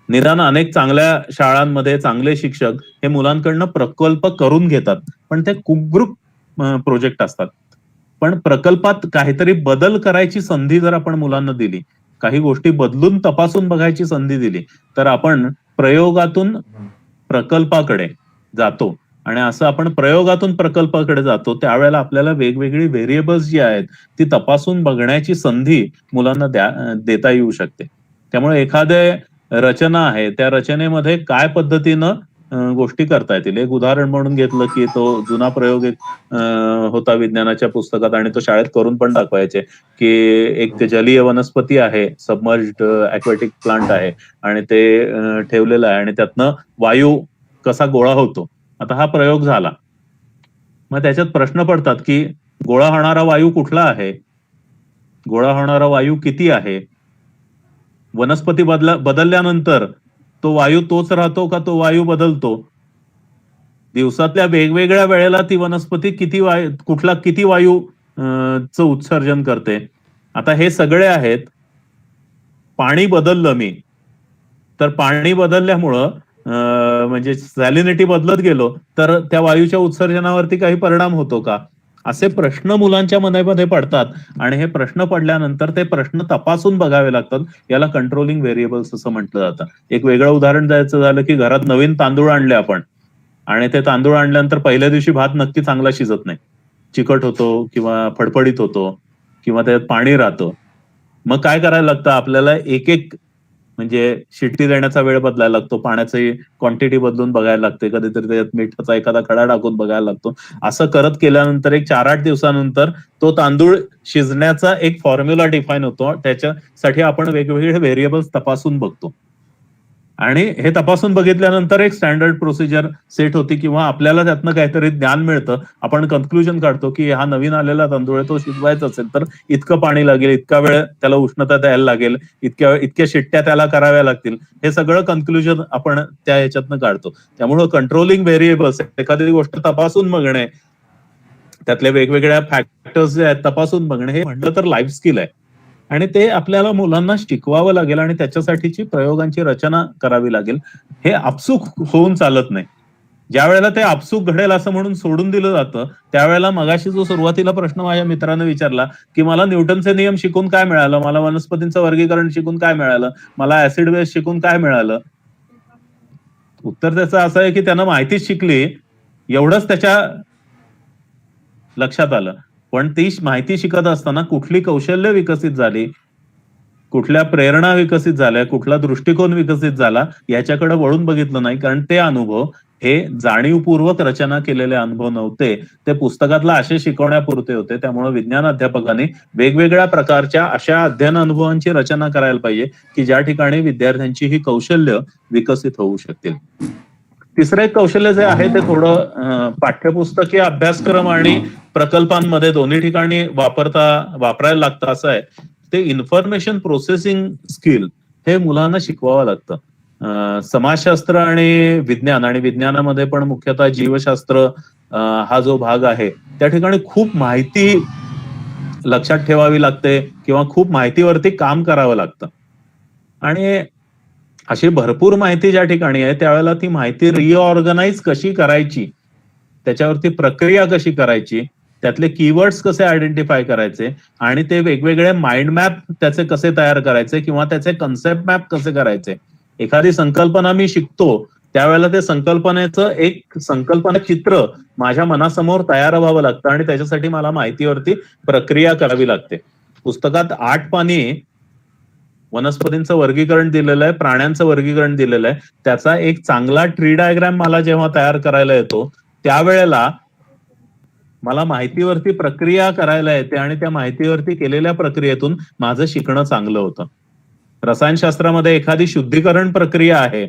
निदान अनेक चांगल्या शाळांमध्ये चांगले शिक्षक हे मुलांकडनं प्रकल्प करून घेतात, पण ते ग्रुप प्रोजेक्ट असतात. पण प्रकल्पात काहीतरी बदल करायची संधी जर आपण मुलांना दिली, काही गोष्टी बदलून तपासून बघायची संधी दिली, तर आपण प्रयोगातून प्रकल्पाकडे जातो. आणि असं आपण प्रयोगातून प्रकल्पाकडे जातो त्यावेळेला आपल्याला वेगवेगळी व्हेरिएबल्स जी आहेत ती तपासून बघण्याची संधी मुलांना देता येऊ शकते. त्यामुळे एखादे रचना आहे त्या रचनेमध्ये काय पद्धतीनं गोष्टी करता येतील. एक उदाहरण म्हणून घेतलं की तो जुना प्रयोग एक होता विज्ञानाच्या पुस्तकात आणि तो शाळेत करून पण दाखवायचे की एक जलीय वनस्पती आहे, सबमर्ज्ड ॲक्वॅटिक प्लांट आहे आणि ते ठेवलेलं आहे आणि त्यातनं वायू कसा गोळा होतो. आता हा प्रयोग झाला, मग त्याच्यात प्रश्न पडतात की गोळा होणारा वायू कुठला आहे, गोळा होणारा वायू किती आहे, वनस्पती बदलल्यानंतर तो वायू तोच राहतो का तो वायू बदलतो, दिवसातल्या वेगवेगळ्या वेळेला ती वनस्पती किती वायू च उत्सर्जन करते. आता हे सगळे आहेत. पाणी बदललं मी तर पाणी बदलल्यामुळं म्हणजे सॅलिनिटी बदलत गेलो तर त्या वायूच्या उत्सर्जनावरती काही परिणाम होतो का, असे प्रश्न मुलांच्या मनामध्ये पडतात आणि हे प्रश्न पडल्यानंतर ते प्रश्न तपासून बघावे लागतात. याला कंट्रोलिंग व्हेरिएबल्स असं म्हटलं जातं. एक वेगळं उदाहरण द्यायचं झालं की घरात नवीन तांदूळ आणले आपण आणि ते तांदूळ आणल्यानंतर पहिल्या दिवशी भात नक्की चांगला शिजत नाही, चिकट होतो किंवा फडफडीत होतो किंवा त्यात पाणी राहतं. मग काय करायला लागतं आपल्याला, एक एक म्हणजे शिट्टी देण्याचा वेळ बदलायला लागतो, पाण्याची क्वांटिटी बदलून बघायला लागते, कधीतरी त्याच्यात मिठाचा एखादा खडा टाकून बघायला लागतो. असं करत केल्यानंतर एक 4-8 दिवसानंतर तो तांदूळ शिजण्याचा एक फॉर्म्युला डिफाईन होतो. त्याच्यासाठी आपण वेगवेगळे व्हेरिएबल्स तपासून बघतो आणि हे तपासून बघितल्यानंतर एक स्टँडर्ड प्रोसिजर सेट होती किंवा आपल्याला त्यातनं काहीतरी ज्ञान मिळतं. आपण कन्क्लुजन काढतो की हा नवीन आलेला तांदूळ आहे, तो शिजवायचा असेल तर इतकं पाणी लागेल, इतका वेळ त्याला उष्णता द्यायला लागेल, इतक्या शिट्ट्या त्याला कराव्या लागतील. हे सगळं कन्क्लुजन आपण त्या ह्याच्यातनं काढतो. त्यामुळं कंट्रोलिंग व्हेरिएबल्स, एखादी गोष्ट तपासून बघणे, त्यातल्या वेगवेगळ्या फॅक्टर्स जे आहेत तपासून बघणे, हे म्हटलं तर लाईफ स्किल आहे आणि ते आपल्याला मुलांना शिकवावं लागेल आणि त्याच्यासाठीची प्रयोगांची रचना करावी लागेल. हे आपसूक होऊन चालत नाही. ज्या वेळेला ते आपसूक घडेल असं म्हणून सोडून दिलं जातं त्यावेळेला मगाशी जो सुरुवातीला प्रश्न माझ्या मित्रानं विचारला की मला न्यूटनचे नियम शिकून काय मिळालं, मला वनस्पतींचं वर्गीकरण शिकून काय मिळालं, मला ऍसिड बेस शिकून काय मिळालं, उत्तर त्याचं असं आहे की त्यानं माहितीच शिकली एवढंच त्याच्या लक्षात आलं. पण ती माहिती शिकत असताना कुठली कौशल्य विकसित झाली, कुठल्या प्रेरणा विकसित झाल्या, कुठला दृष्टिकोन विकसित झाला याच्याकडे वळून बघितलं नाही. कारण ते अनुभव हे जाणीवपूर्वक रचना केलेले अनुभव नव्हते, ते पुस्तकातला आशय शिकवण्यापुरते होते. त्यामुळे विज्ञान अध्यापकांनी वेगवेगळ्या प्रकारच्या अशा अध्ययन अनुभवांची रचना करायला पाहिजे की ज्या ठिकाणी विद्यार्थ्यांची ही कौशल्य विकसित होऊ शकतील. तिसरं एक कौशल्य जे आहे ते थोडं पाठ्यपुस्तकीय अभ्यासक्रम आणि प्रकल्पांमध्ये दोन्ही ठिकाणी वापरायला लागतं असं आहे. ते इन्फॉर्मेशन प्रोसेसिंग स्किल हे मुलांना शिकवावं लागतं. समाजशास्त्र आणि विज्ञानामध्ये पण मुख्यतः जीवशास्त्र हा जो भाग आहे त्या ठिकाणी खूप माहिती लक्षात ठेवावी लागते किंवा खूप माहितीवरती काम करावं लागतं आणि अशी भरपूर माहिती ज्या ठिकाणी आहे त्यावेळेला ती माहिती रिऑर्गनाइज कशी करायची, त्याच्यावरती प्रक्रिया कशी करायची, त्यातले कीवर्ड्स कसे आयडेंटिफाय करायचे आणि ते वेगवेगळे माइंड मॅप त्याचे कसे तयार करायचे किंवा त्याचे कन्सेप्ट मॅप कसे करायचे. एखादी संकल्पना मी शिकतो त्यावेळेला ते संकल्पनेचं एक संकल्पना चित्र माझ्या मनासमोर तयार व्हावं लागतं आणि त्याच्यासाठी मला माहितीवरती प्रक्रिया करावी लागते. पुस्तकात 8 पानी वनस्पतींचं वर्गीकरण दिलेलं आहे, प्राण्यांचं वर्गीकरण दिलेलं आहे. त्याचा एक चांगला ट्री डायग्राम मला जेव्हा तयार करायला येतो त्यावेळेला मला माहितीवरती प्रक्रिया करायला येते आणि त्या माहितीवरती केलेल्या प्रक्रियेतून माझं शिकणं चांगलं होतं. रसायनशास्त्रामध्ये एखादी शुद्धीकरण प्रक्रिया आहे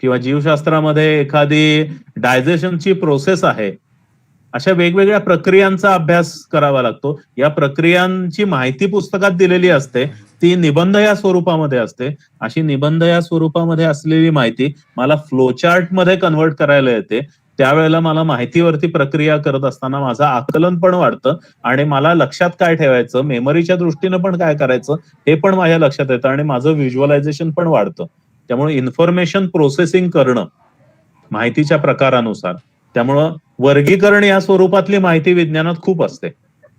किंवा जीवशास्त्रामध्ये एखादी डायजेशनची प्रोसेस आहे. अशा वेगवेगळ्या प्रक्रियांचा अभ्यास करावा लागतो. या प्रक्रियांची माहिती पुस्तकात दिलेली असते, ती निबंध या स्वरूपामध्ये असते. अशी निबंध या स्वरूपामध्ये असलेली माहिती मला फ्लोचार्ट मध्ये कन्वर्ट करायला येते. त्यावेळेला मला माहितीवरती प्रक्रिया करत असताना माझं आकलन पण वाढतं आणि मला लक्षात काय ठेवायचं, मेमरीच्या दृष्टीनं पण काय करायचं हे पण माझ्या लक्षात येतं आणि माझं व्हिज्युअलायझेशन पण वाढतं. त्यामुळे इन्फॉर्मेशन प्रोसेसिंग करणं माहितीच्या प्रकारानुसार, त्यामुळं वर्गीकरण या स्वरूपातली माहिती विज्ञानात खूप असते.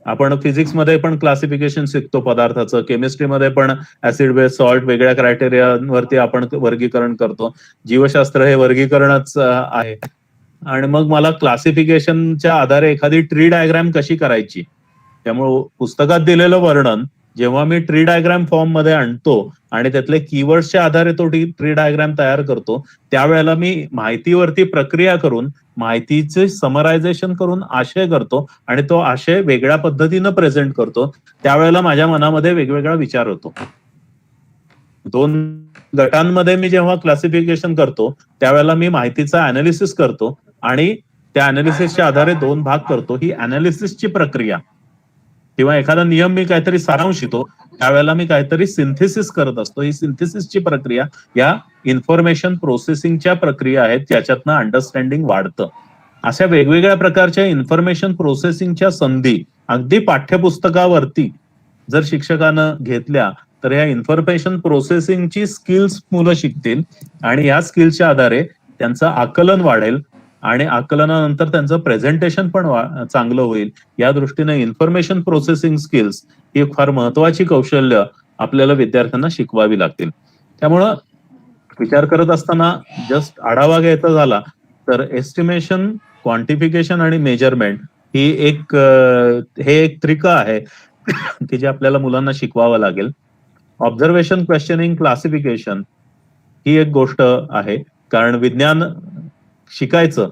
आपण फिजिक्समध्ये पण क्लासिफिकेशन शिकतो पदार्थाचं, केमिस्ट्रीमध्ये पण ऍसिड बेस सॉल्ट वेगळ्या क्रायटेरियावरती आपण वर्गीकरण करतो. जीवशास्त्र हे वर्गीकरणच आहे. आणि मग मला क्लासिफिकेशनच्या आधारे एखादी ट्री डायग्राम कशी करायची. त्यामुळे पुस्तकात दिलेलं वर्णन जेव्हा मी ट्री डायग्राम फॉर्म मध्ये आणतो आणि त्यातले कीवर्ड्सच्या आधारे तो ट्री डायग्राम तयार करतो, त्यावेळेला मी माहितीवरती प्रक्रिया करून माहितीचे समरायझेशन करून आशय करतो आणि तो आशय वेगळ्या पद्धतीनं प्रेझेंट करतो. त्यावेळेला माझ्या मनामध्ये वेगवेगळा विचार होतो. 2 गटांमध्ये मी जेव्हा क्लासिफिकेशन करतो त्यावेळेला मी माहितीचा अनालिसिस करतो आणि त्या अनालिसिसच्या आधारे 2 भाग करतो. ही अनालिसिसची प्रक्रिया किंवा एखादा नियम मी काहीतरी सारांशितो त्यावेळेला मी काहीतरी सिंथेसिस करत असतो. ही सिंथेसिसची प्रक्रिया या इन्फॉर्मेशन प्रोसेसिंगच्या प्रक्रिया आहेत ज्याच्यातनं अंडरस्टँडिंग वाढतं. अशा वेगवेगळ्या प्रकारच्या इन्फॉर्मेशन प्रोसेसिंगच्या संधी अगदी पाठ्यपुस्तकावरती जर शिक्षकानं घेतल्या तर या इन्फॉर्मेशन प्रोसेसिंगची स्किल्स मुलं शिकतील आणि या स्किल्सच्या आधारे त्यांचं आकलन वाढेल आणि आकलनानंतर त्यांचं प्रेझेंटेशन पण चांगलं होईल. या दृष्टीने इन्फॉर्मेशन प्रोसेसिंग स्किल्स ही फार महत्वाची कौशल्य आपल्याला विद्यार्थ्यांना शिकवावी लागतील. त्यामुळं विचार करत असताना जस्ट आढावा घ्यायचा झाला तर एस्टिमेशन, क्वांटिफिकेशन आणि मेजरमेंट ही हे एक त्रिक आहे की जे आपल्याला मुलांना शिकवावं लागेल. ऑब्झर्वेशन, क्वेश्चनिंग, क्लासिफिकेशन ही एक गोष्ट आहे. कारण विज्ञान शिकायचं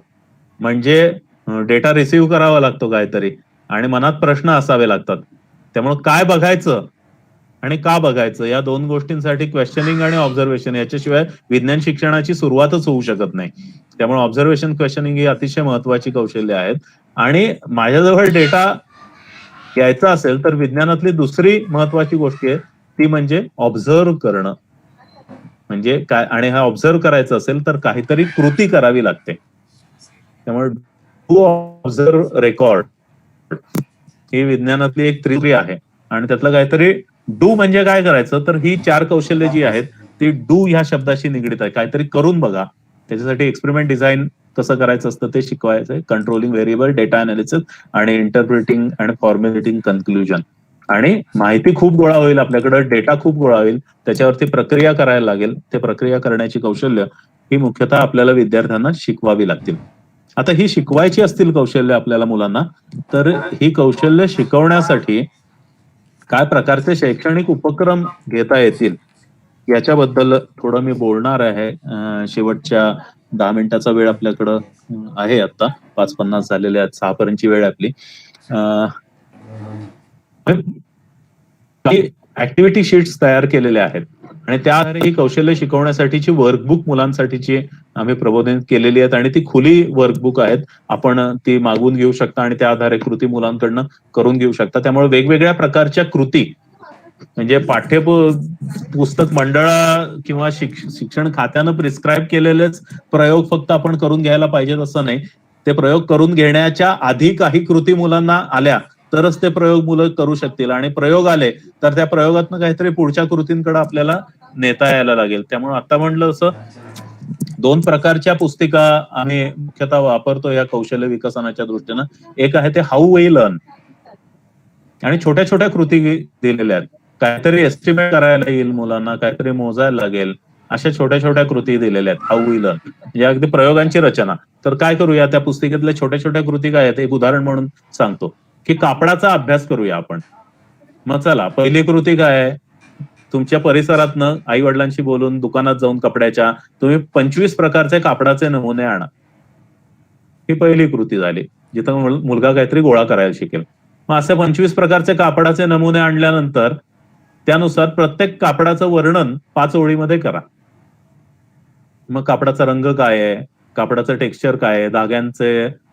म्हणजे डेटा रिसिव्ह करावा लागतो काहीतरी आणि मनात प्रश्न असावे लागतात. त्यामुळे काय बघायचं आणि का बघायचं या 2 गोष्टींसाठी क्वेश्चनिंग आणि ऑब्झर्वेशन याच्याशिवाय विज्ञान शिक्षणाची सुरुवातच होऊ शकत नाही. त्यामुळे ऑब्झर्वेशन, क्वेश्चनिंग ही अतिशय महत्वाची कौशल्य आहेत. आणि माझ्याजवळ डेटा घ्यायचा असेल तर विज्ञानातली दुसरी महत्वाची गोष्ट आहे ती म्हणजे ऑब्झर्व्ह करणं. म्हणजे काय, आणि हा ऑब्झर्व्ह करायचं असेल तर काहीतरी कृती करावी लागते. त्यामुळे डू ऑब्झर्व्ह रेकॉर्ड ही विज्ञानातली एक त्रिपुरी आहे आणि त्यातलं काहीतरी डू म्हणजे काय करायचं तर ही 4 कौशल्य जी आहेत ती डू ह्या शब्दाशी निगडीत आहे. काहीतरी करून बघा. त्याच्यासाठी एक्सपेरिमेंट डिझाईन कसं करायचं असतं ते शिकवायचंय. कंट्रोलिंग व्हेरिएबल, डेटा अनालिसिस आणि इंटरप्रिटिंग अँड फॉर्म्युलेटिंग कन्क्लुजन. आणि माहिती खूप गोळा होईल आपल्याकडे, डेटा खूप गोळा होईल, त्याच्यावरती प्रक्रिया करायला लागेल. ते प्रक्रिया करण्याची कौशल्य ही मुख्यतः आपल्याला विद्यार्थ्यांना शिकवावी लागतील. आता ही शिकवायची असतील कौशल्य आपल्याला मुलांना तर ही कौशल्य शिकवण्यासाठी काय प्रकारचे शैक्षणिक उपक्रम घेता येतील याच्याबद्दल थोडं मी बोलणार आहे. शेवटच्या 10 मिनिटाचा वेळ आपल्याकडं आहे. आता 5:50 झालेले आहेत. 6 पर्यंतची वेळ आपली. काही ऍक्टिव्हिटी शीट्स तयार केलेल्या आहेत आणि त्या आधारे ही कौशल्य शिकवण्यासाठीची वर्कबुक मुलांसाठीची आम्ही प्रबोधित केलेली आहेत आणि ती खुली वर्कबुक आहेत. आपण ती मागवून घेऊ शकता आणि त्या आधारे कृती मुलांकडनं करून घेऊ शकता. त्यामुळे वेगवेगळ्या प्रकारच्या कृती म्हणजे पुस्तक मंडळा किंवा शिक्षण खात्यानं प्रिस्क्राईब केलेलेच प्रयोग फक्त आपण करून घ्यायला पाहिजेत असं नाही. ते प्रयोग करून घेण्याच्या आधी काही कृती मुलांना आल्या तरच ते प्रयोग मुलं करू शकतील आणि प्रयोग आले तर त्या प्रयोगातनं काहीतरी पुढच्या कृतींकडे आपल्याला नेता यायला लागेल. त्यामुळे आता म्हणलं असं 2 प्रकारच्या पुस्तिका आम्ही मुख्यतः वापरतो या कौशल्य विकसनाच्या दृष्टीनं. एक आहे ते हाऊ वी लर्न आणि छोट्या छोट्या कृती दिलेल्या आहेत. काहीतरी एस्टिमेट करायला येईल मुलांना, काहीतरी मोजायला लागेल, अशा छोट्या छोट्या कृती दिलेल्या आहेत. हाऊ वी लर्न म्हणजे अगदी प्रयोगांची रचना. तर काय करूया त्या पुस्तिकेतल्या छोट्या छोट्या कृती काय आहेत एक उदाहरण म्हणून सांगतो की कापडाचा अभ्यास करूया आपण. मग चला, पहिली कृती काय आहे, तुमच्या परिसरातनं आई वडिलांशी बोलून दुकानात जाऊन कपड्याच्या तुम्ही 25 प्रकारचे कापडाचे नमुने आणा. ही पहिली कृती झाली जिथं मुलगा काहीतरी गोळा करायला शिकेल. मग असे 25 प्रकारचे कापडाचे नमुने आणल्यानंतर त्यानुसार प्रत्येक कापडाचं वर्णन 5 ओळीमध्ये करा. मग कापडाचा रंग काय आहे, कापडाचं टेक्स्चर काय आहे,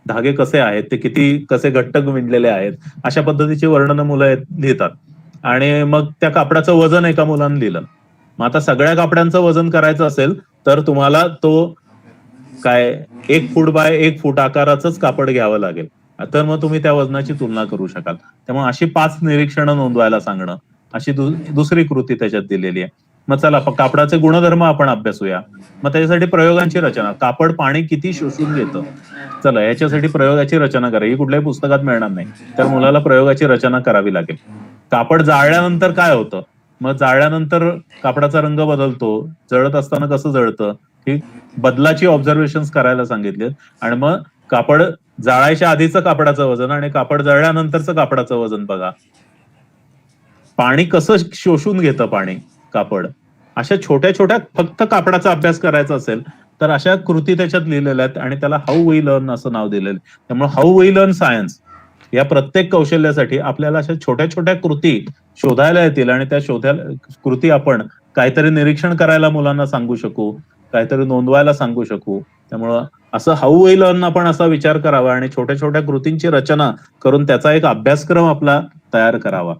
धागे कसे आहेत, ते कसे घट्ट विणलेले आहेत, अशा पद्धतीची वर्णनं मुलं लिहितात. आणि मग त्या कापडाचं वजन एका मुलानं लिहिलं. मग आता सगळ्या कापड्यांचं वजन करायचं असेल तर तुम्हाला तो 1 फूट बाय 1 फूट आकाराचंच कापड घ्यावं लागेल. तर मग तुम्ही त्या वजनाची तुलना करू शकाल. त्यामुळे अशी 5 निरीक्षणं नोंदवायला सांगणं अशी दुसरी कृती त्याच्यात दिलेली आहे. मग चला कापडाचे गुणधर्म आपण अभ्यासूया. मग त्याच्यासाठी प्रयोगांची रचना. कापड पाणी किती शोषून घेतं, चला याच्यासाठी प्रयोगाची रचना करा. ही कुठल्याही पुस्तकात मिळणार नाही. तर मुलाला प्रयोगाची रचना करावी लागेल. कापड जाळल्यानंतर काय होतं, मग जाळल्यानंतर कापडाचा रंग बदलतो, जळत असताना कसं जळतं, ही बदलाची ऑब्झर्वेशन करायला सांगितले आणि मग कापड जाळायच्या आधीचं कापडाचं वजन आणि कापड जळल्यानंतरचं कापडाचं वजन बघा. पाणी कसं शोषून घेतं पाणी कापड. अशा छोट्या छोट्या फक्त कापडाचा अभ्यास करायचा असेल तर अशा कृती त्याच्यात लिहिलेल्या आहेत आणि त्याला हाऊ वी लर्न असं नाव दिलेलं. त्यामुळे हाऊ वी लर्न सायन्स या प्रत्येक कौशल्यासाठी आपल्याला अशा छोट्या छोट्या कृती शोधायला येतील आणि त्या कृती आपण काहीतरी निरीक्षण करायला मुलांना सांगू शकू, काहीतरी नोंदवायला सांगू शकू. त्यामुळं असं हाऊ वी लर्न आपण असा विचार करावा आणि छोट्या छोट्या कृतींची रचना करून त्याचा एक अभ्यासक्रम आपला तयार करावा.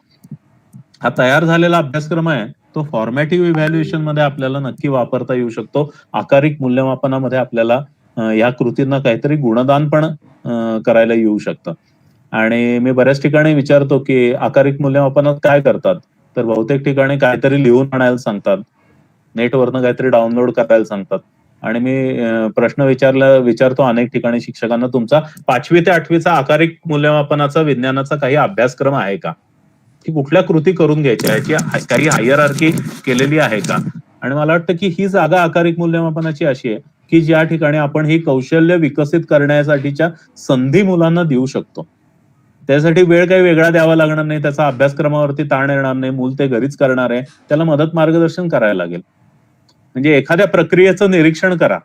हा तयार झालेला अभ्यासक्रम आहे तो फॉर्मॅटिव्ह इव्हॅल्युएशन मध्ये आपल्याला नक्की वापरता येऊ शकतो. आकारिक मूल्यमापनामध्ये आपल्याला या कृतींना काहीतरी गुणदान पण करायला येऊ शकतं. आणि मी बऱ्याच ठिकाणी विचारतो की आकारिक मूल्यमापनात काय करतात, तर बहुतेक ठिकाणी काहीतरी लिहून आणायला सांगतात, नेटवरनं काहीतरी डाउनलोड करायला सांगतात. आणि मी प्रश्न विचारतो अनेक ठिकाणी शिक्षकांना, तुमचा 5वी ते 8वीचा आकारिक मूल्यमापनाचा विज्ञानाचा काही अभ्यासक्रम आहे का, की कुठल्या कृती करून घ्यायच्या याची काही हायरार्की केलेली आहे का. आणि मला वाटतं की ही जागा आकारिक मूल्यमापनाची अशी आहे की ज्या ठिकाणी आपण ही कौशल्य विकसित करण्यासाठीच्या संधी मुलांना देऊ शकतो. त्यासाठी वेळ काही वेगळा द्यावा लागणार नाही, त्याचा अभ्यासक्रमावरती ताण येणार नाही, मूल ते घरीच करणार आहे, त्याला मदत मार्गदर्शन करायला लागेल. म्हणजे एखाद्या प्रक्रियेचं निरीक्षण करा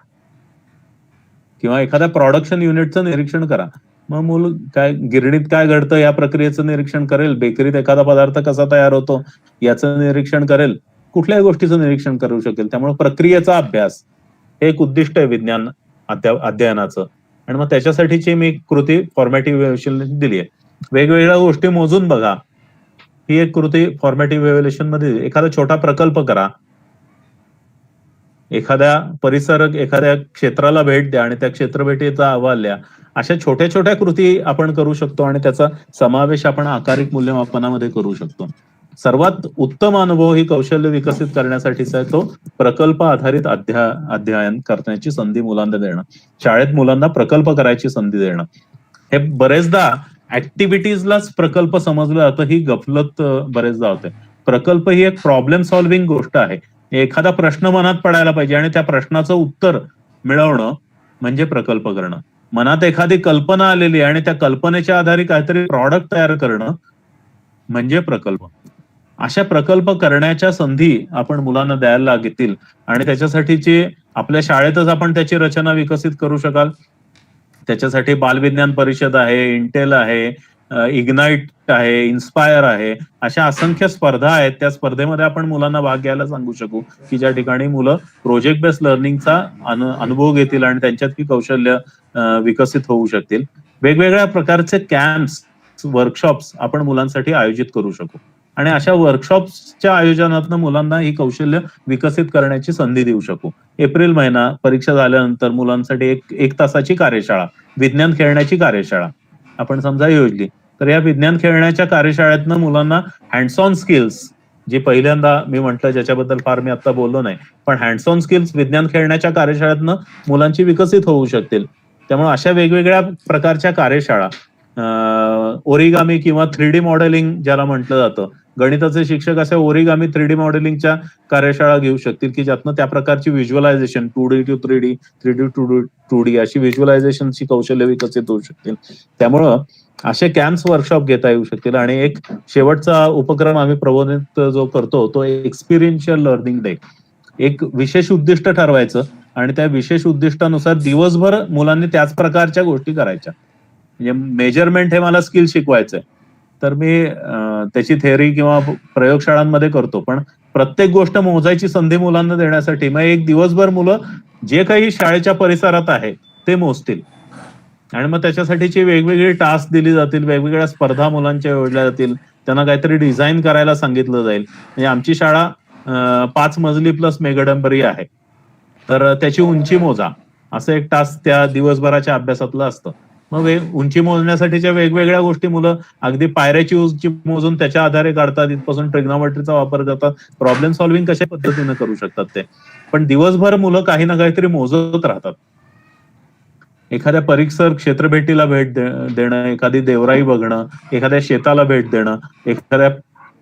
किंवा एखाद्या प्रोडक्शन युनिटचं निरीक्षण करा, मग मूल काय गिरणीत काय घडतं या प्रक्रियेचं निरीक्षण करेल, बेकरीत एखादा पदार्थ कसा तयार होतो याचं निरीक्षण करेल, कुठल्याही गोष्टीचं निरीक्षण करू शकेल. त्यामुळे प्रक्रियेचा अभ्यास हे एक उद्दिष्ट आहे विज्ञान अध्ययनाचं. आणि मग त्याच्यासाठीची मी कृती फॉर्मॅटिव्ह इव्हॅल्युएशन दिली आहे. वेगवेगळ्या गोष्टी मोजून बघा, ही एक कृती फॉर्मॅटिव्ह इव्हॅल्युएशन मध्ये. एखादा छोटा प्रकल्प करा, एखाद्या क्षेत्राला भेट द्या आणि त्या क्षेत्रभेटीचा अहवाल द्या. अशा छोट्या छोट्या कृती आपण करू शकतो आणि त्याचा समावेश आपण आकारिक मूल्यमापनामध्ये करू शकतो. सर्वात उत्तम अनुभव ही कौशल्य विकसित करण्यासाठीचा आहे तो प्रकल्प आधारित अध्ययन करण्याची संधी मुलांना देणं, शाळेत मुलांना प्रकल्प करायची संधी देणं. हे बरेचदा ऍक्टिव्हिटीजलाच प्रकल्प समजलं जातं, ही गफलत बरेचदा होते. प्रकल्प ही एक प्रॉब्लेम सॉल्व्हिंग गोष्ट आहे. एखादा प्रश्न मनात पडायला पाहिजे आणि त्या प्रश्नाचं उत्तर मिळवणं म्हणजे प्रकल्प करणं. मनात एखादी कल्पना आलेली आणि त्या कल्पनेच्या आधारे काहीतरी प्रॉडक्ट तयार करणं म्हणजे प्रकल्प. अशा प्रकल्प करण्याच्या संधी आपण मुलांना द्यायला लागतील आणि त्याच्यासाठीची आपल्या शाळेतच आपण त्याची रचना विकसित करू शकाल. त्याच्यासाठी बालविज्ञान परिषद आहे, इंटेल आहे, इग्नाइट आहे, इन्स्पायर आहे, अशा असंख्य स्पर्धा आहेत. त्या स्पर्धेमध्ये आपण मुलांना भाग घ्यायला सांगू शकू की ज्या ठिकाणी मुलं प्रोजेक्ट बेस्ड लर्निंगचा अनुभव घेतील आणि त्यांच्यात ही कौशल्य विकसित होऊ शकतील. वेगवेगळ्या प्रकारचे कॅम्प्स, वर्कशॉप्स आपण मुलांसाठी आयोजित करू शकू आणि अशा वर्कशॉप्सच्या आयोजनातून मुलांना ही कौशल्य विकसित करण्याची संधी देऊ शकू. एप्रिल महिना परीक्षा झाल्यानंतर मुलांसाठी एक तासाची कार्यशाळा, विज्ञान खेळण्याची कार्यशाळा आपण समजा योजली, तर या विज्ञान खेळण्याच्या कार्यशाळेतनं मुलांना हँड्स ऑन स्किल्स, जे पहिल्यांदा मी म्हटलं ज्याच्याबद्दल फार मी आता बोललो नाही, पण हँड्स ऑन स्किल्स विज्ञान खेळण्याच्या कार्यशाळेतनं मुलांची विकसित होऊ शकतील. त्यामुळे अशा वेगवेगळ्या प्रकारच्या कार्यशाळा, ओरिगामी किंवा 3D मॉडेलिंग ज्याला म्हटलं जातं, गणिताचे शिक्षक अशा ओरिगामी 3D मॉडेलिंगच्या कार्यशाळा घेऊ शकतील की ज्यातनं त्या प्रकारची visualisation 2D to 3D, 3D to 2D अशी व्हिज्युअलायझेशनची कौशल्य विकसित होऊ शकतील. त्यामुळं असे कॅम्प्स, वर्कशॉप घेता येऊ शकतील. आणि एक शेवटचा उपक्रम आम्ही प्रबोधित जो करतो तो एक्सपिरियन्शियल लर्निंग डे. एक विशेष उद्दिष्ट ठरवायचं आणि त्या विशेष उद्दिष्टानुसार दिवसभर मुलांनी त्याच प्रकारच्या गोष्टी करायच्या. म्हणजे मेजरमेंट हे मला स्किल शिकवायचंय, तर मी त्याची थेअरी किंवा प्रयोगशाळांमध्ये करतो, पण प्रत्येक गोष्ट मोजायची संधी मुलांना देण्यासाठी मग एक दिवसभर मुलं जे काही शाळेच्या परिसरात आहे ते मोजतील आणि मग त्याच्यासाठीची वेगवेगळी टास्क दिली जातील, वेगवेगळ्या स्पर्धा मुलांच्या योजल्या जातील, त्यांना काहीतरी डिझाईन करायला सांगितलं जाईल. म्हणजे आमची शाळा 5 मजली प्लस मेघडंबरी आहे, तर त्याची उंची मोजा असं एक टास्क त्या दिवसभराच्या अभ्यासातलं असतं. मग उंची मोजण्यासाठीच्या वेगवेगळ्या गोष्टी मुलं अगदी पायऱ्याची उंची मोजून त्याच्या आधारे काढतात, इथपासून ट्रिग्नोमेट्रीचा वापर करतात, प्रॉब्लेम सॉल्व्हिंग कशा पद्धतीने करू शकतात ते. पण दिवसभर मुलं काही ना काहीतरी मोजत राहतात. एखाद्या परिसर क्षेत्रभेटीला भेट देणं, एखादी देवराई बघणं, एखाद्या शेताला भेट देणं, एखाद्या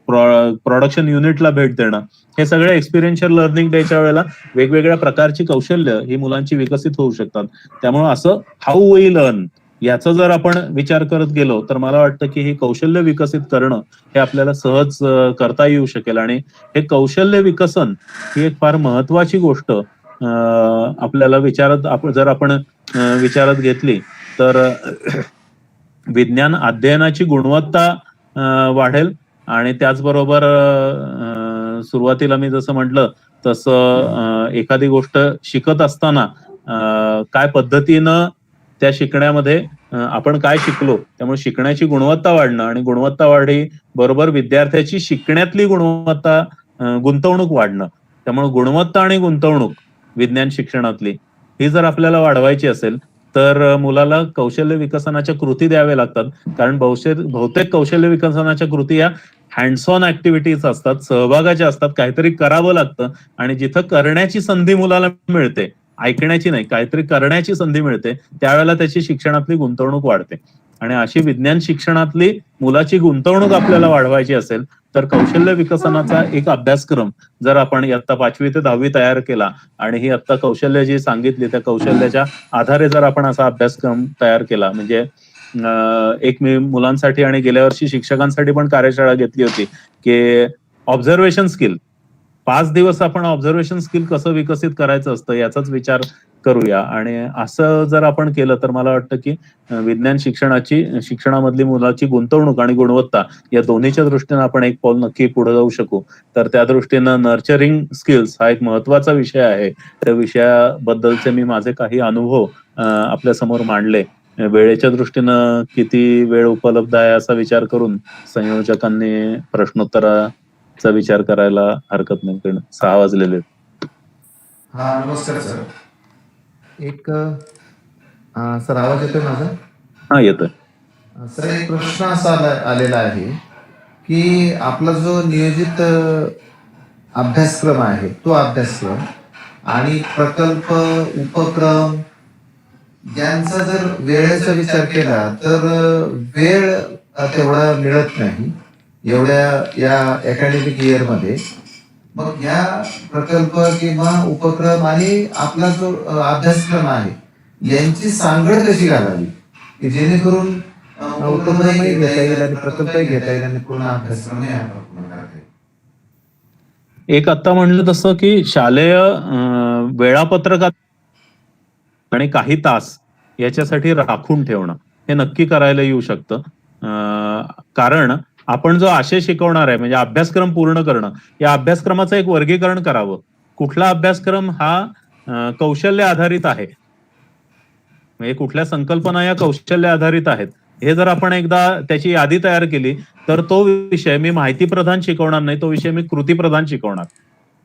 प्रोडक्शन युनिटला भेट देणं, हे सगळे एक्सपिरियन्शियल लर्निंग डेच्या वेळेला वेगवेगळ्या प्रकारची कौशल्य ही मुलांची विकसित होऊ शकतात. त्यामुळे असं हाऊ वी लर्न याचा जर आपण विचार करत गेलो तर मला वाटतं की हे कौशल्य विकसित करणं हे आपल्याला सहज करता येऊ शकेल. आणि हे कौशल्य विकसन ही एक फार महत्वाची गोष्ट आपल्याला जर आपण विचारात घेतली तर विज्ञान अध्ययनाची गुणवत्ता वाढेल. आणि त्याचबरोबर सुरुवातीला मी जसं म्हटलं तसं एखादी गोष्ट शिकत असताना काय पद्धतीनं त्या शिकण्यामध्ये आपण काय शिकलो, त्यामुळे शिकण्याची गुणवत्ता वाढणं आणि गुणवत्ता वाढी बरोबर विद्यार्थ्याची शिकण्यातली गुणवत्ता गुंतवणूक वाढणं. त्यामुळे गुणवत्ता आणि गुंतवणूक विज्ञान शिक्षणातली ही जर आपल्याला वाढवायची असेल तर मुलाला कौशल्य विकसनाच्या कृती द्याव्या लागतात. कारण बहुतेक कौशल्य विकसनाच्या कृती या हँड्स ऑन ऍक्टिव्हिटीज असतात, सहभागाच्या असतात, काहीतरी करावं लागतं. आणि जिथं करण्याची संधी मुलाला मिळते, ऐकण्याची नाही, काहीतरी करण्याची संधी मिळते, त्यावेळेला त्याची शिक्षणातली गुंतवणूक वाढते. आणि अशी विज्ञान शिक्षणातली मुलाची गुंतवणूक आपल्याला वाढवायची असेल तर कौशल्य विकसनाचा एक अभ्यासक्रम जर आपण इयत्ता 5वी ते 10वी तयार केला आणि ही आता कौशल्य जी सांगितली त्या कौशल्याच्या आधारे जर आपण असा अभ्यासक्रम तयार केला, म्हणजे एक मी मुलांसाठी आणि गेल्या वर्षी शिक्षकांसाठी पण कार्यशाळा घेतली होती की ऑब्झर्वेशन स्किल, 5 दिवस आपण ऑब्झर्वेशन स्किल कसं विकसित करायचं असतं याचाच विचार करूया. आणि असं जर आपण केलं तर मला वाटतं की विज्ञान शिक्षणामधली मुलाची गुंतवणूक आणि गुणवत्ता या दोन्हीच्या दृष्टीनं आपण एक पाऊल नक्की पुढे जाऊ शकू. तर त्या दृष्टीनं नर्चरिंग स्किल्स हा एक महत्वाचा विषय आहे. त्या विषयाबद्दलचे मी माझे काही अनुभव आपल्या समोर मांडले. वेळेच्या दृष्टीनं किती वेळ उपलब्ध आहे असा विचार करून संयोजकांनी प्रश्नोत्तराचा विचार करायला हरकत नाही, कारण 6 वाजलेले. हा, नमस्कार सर. एक सर, आवाज येतोय माझा? हा, येतोय. सर, एक प्रश्न असा आलेला आहे की आपला जो नियोजित अभ्यासक्रम आहे तो अभ्यासक्रम आणि प्रकल्प उपक्रम यांचा जर वेळेचा विचार केला तर वेळ तेवढा मिळत नाही एवढ्या या अकॅडमिक इयरमध्ये. मग या प्रकल्प किंवा उपक्रम आणि आपला जो अभ्यासक्रम आहे यांची सांगड कशी घालावी की जेणेकरून उपक्रमही घेता येईल आणि प्रकल्पही घेता येईल आणि पूर्ण अभ्यासक्रमही पूर्ण करता येईल. एक आता म्हणलं तसं की शालेय वेळापत्रकात आणि काही तास याच्यासाठी राखून ठेवणं हे नक्की करायला येऊ शकतं. कारण आपण जो आशय शिकवणार आहे म्हणजे अभ्यासक्रम पूर्ण करणं, या अभ्यासक्रमाचं एक वर्गीकरण करावं. कुठला अभ्यासक्रम हा कौशल्य आधारित आहे, म्हणजे कुठल्या संकल्पना या कौशल्य आधारित आहेत, हे जर आपण एकदा त्याची यादी तयार केली तर तो विषय मी माहिती प्रधान शिकवणार नाही, तो विषय मी कृती प्रधान शिकवणार,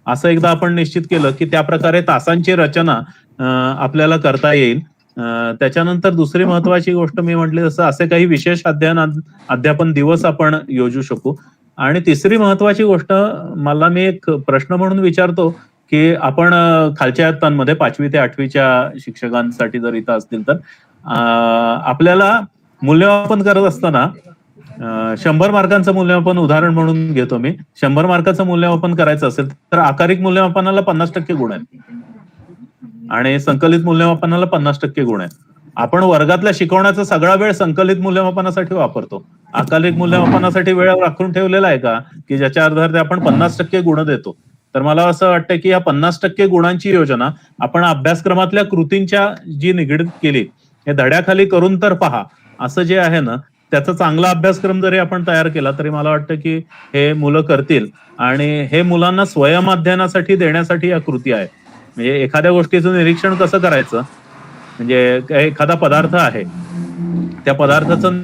असं एकदा आपण निश्चित केलं की त्या प्रकारे तासांची रचना आपल्याला करता येईल. त्याच्यानंतर दुसरी महत्वाची गोष्ट मी म्हटली तसं असे काही विशेष अध्यापन दिवस आपण योजू शकू. आणि तिसरी महत्वाची गोष्ट मला मी एक प्रश्न म्हणून विचारतो की आपण खालच्या इयत्तांमध्ये 5वी ते 8वीच्या शिक्षकांसाठी जर इथं असतील तर आपल्याला मूल्यमापन करत असताना 100 मार्कांचं मूल्यमापन उदाहरण म्हणून घेतो मी. 100 मार्काचं मूल्यमापन करायचं असेल तर आकारिक मूल्यमापनाला 50% गुण आहेत आणि संकलित मूल्यमापनाला 50% गुण आहेत. आपण वर्गातल्या शिकवण्याचा सगळा वेळ संकलित मूल्यमापनासाठी वापरतो. आकारिक मूल्यमापनासाठी वेळ राखून ठेवलेला आहे का की ज्याच्या आधारे आपण 50% गुण देतो? तर मला असं वाटतं की या 50% गुणांची योजना आपण अभ्यासक्रमातल्या कृतींच्या जी निगडीत केली, हे धड्याखाली करून तर पहा, असं जे आहे ना त्याचा चांगला अभ्यासक्रम जरी आपण तयार केला तरी मला वाटतं की हे मुलं करतील. आणि हे मुलांना स्वयं अध्ययनासाठी देण्यासाठी या कृती आहे. म्हणजे एखाद्या गोष्टीचं निरीक्षण कसं करायचं, म्हणजे एखादा पदार्थ आहे त्या पदार्थाचं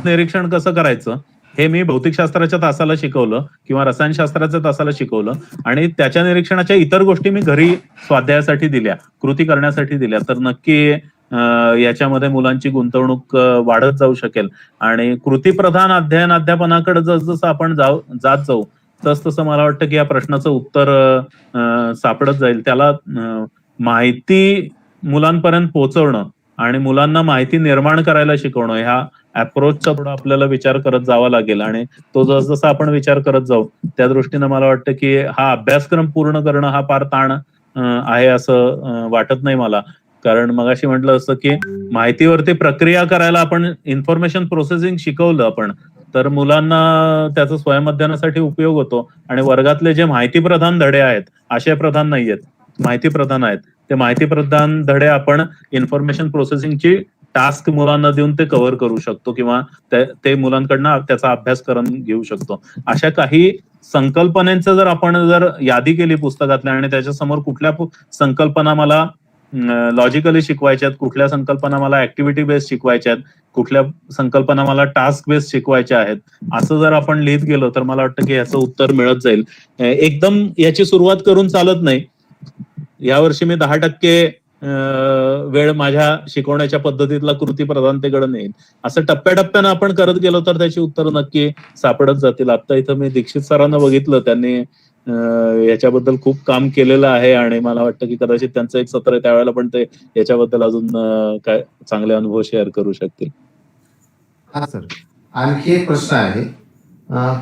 निरीक्षण कसं करायचं हे मी भौतिकशास्त्राच्या तासाला शिकवलं किंवा रसायनशास्त्राच्या तासाला शिकवलं आणि त्याच्या निरीक्षणाच्या इतर गोष्टी मी घरी स्वाध्यायासाठी दिल्या, कृती करण्यासाठी दिल्या, तर नक्की याच्यामध्ये मुलांची गुंतवणूक वाढत जाऊ शकेल. आणि कृतीप्रधान अध्यापनाकडे जसं आपण जात जाऊ तसं मला वाटतं की या प्रश्नाचं उत्तर सापडत जाईल. त्याला माहिती मुलांपर्यंत पोहोचवणं आणि मुलांना माहिती निर्माण करायला शिकवणं, ह्या अप्रोचचा थोडा आपल्याला विचार करत जावा लागेल आणि तो जसजसा आपण विचार करत जाऊ त्या दृष्टीनं मला वाटतं की हा अभ्यासक्रम पूर्ण करणं हा फार ताण आहे असं वाटत नाही मला. कारण मगाशी म्हटलं असं की माहितीवरती प्रक्रिया करायला आपण इन्फॉर्मेशन प्रोसेसिंग शिकवलं आपण तर मुलांना त्याचा स्वयंअध्ययनासाठी उपयोग होतो आणि वर्गातले जे माहिती प्रधान धडे आहेत आशय प्रधान नाहीयेत, माहिती प्रधान आहेत. ते माहिती प्रधान धडे आपण इन्फॉर्मेशन प्रोसेसिंगची टास्क मुलांना देऊन ते कव्हर करू शकतो किंवा ते मुलांकडनं त्याचा अभ्यास करून घेऊ शकतो. अशा काही संकल्पनांचं जर आपण जर यादी केली पुस्तकातल्या आणि त्याच्यासमोर कुठल्या संकल्पना मला लॉजिकली शिकवायच्या आहेत, कुठल्या संकल्पना मला ऍक्टिव्हिटी बेस्ड शिकवायच्या आहेत, कुठल्या संकल्पना मला टास्क बेस्ड शिकवायच्या आहेत, असं जर आपण लिहित गेलो तर मला वाटतं की याचं उत्तर मिळत जाईल. एकदम याची सुरुवात करून चालत नाही. यावर्षी मी 10% वेळ माझ्या शिकवण्याच्या पद्धतीतला कृती प्रधानतेकडे नेईल. असं टप्प्याटप्प्यानं आपण करत गेलो तर त्याची उत्तरं नक्की सापडत जातील. आता इथं मी दीक्षित सरांना बघितलं, त्यांनी याच्याबद्दल खूप काम केलेलं आहे आणि मला वाटतं की कदाचित त्यांचं एक सत्र आहे त्यावेळेला पण ते याच्याबद्दल अजून काय चांगले अनुभव शेअर करू शकतील. हा सर, आणखी एक प्रश्न आहे.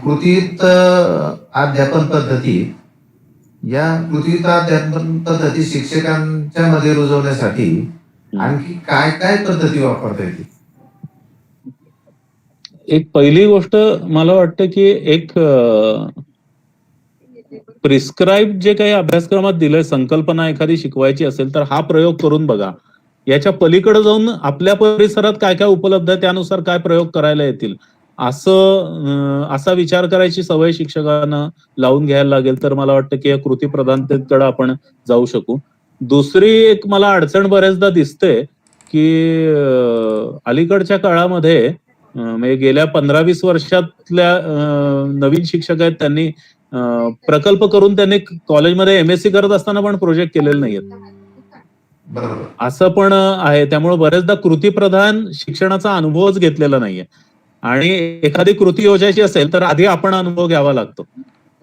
कृतीयुक्त अध्यापन पद्धती या कृतीयुक्त अध्यापन पद्धती शिक्षकांच्या मध्ये रुजवण्यासाठी आणखी काय काय पद्धती वापरता येतील? एक पहिली गोष्ट मला वाटतं की एक प्रिस्क्राईब जे काही अभ्यासक्रमात दिलंय, संकल्पना एखादी शिकवायची असेल तर हा प्रयोग करून बघा. याच्या पलीकडे जाऊन आपल्या परिसरात काय काय उपलब्ध आहे त्यानुसार काय प्रयोग करायला येतील असा विचार करायची सवय शिक्षकांना लावून घ्यायला लागेल तर मला वाटतं की या कृती प्रधानतेकडे आपण जाऊ शकू. दुसरी एक मला अडचण बऱ्याचदा दिसते की अलीकडच्या काळामध्ये म्हणजे गेल्या 15-20 वर्षातल्या नवीन शिक्षक आहेत त्यांनी प्रकल्प करून त्यांनी कॉलेजमध्ये एमएससी करत असताना पण प्रोजेक्ट केलेले नाहीयेत. बरोबर. असं पण आहे. त्यामुळे बरेचदा कृती प्रधान शिक्षणाचा अनुभवच घेतलेला नाहीये आणि एखादी कृती योजायची असेल तर आधी आपण अनुभव घ्यावा लागतो.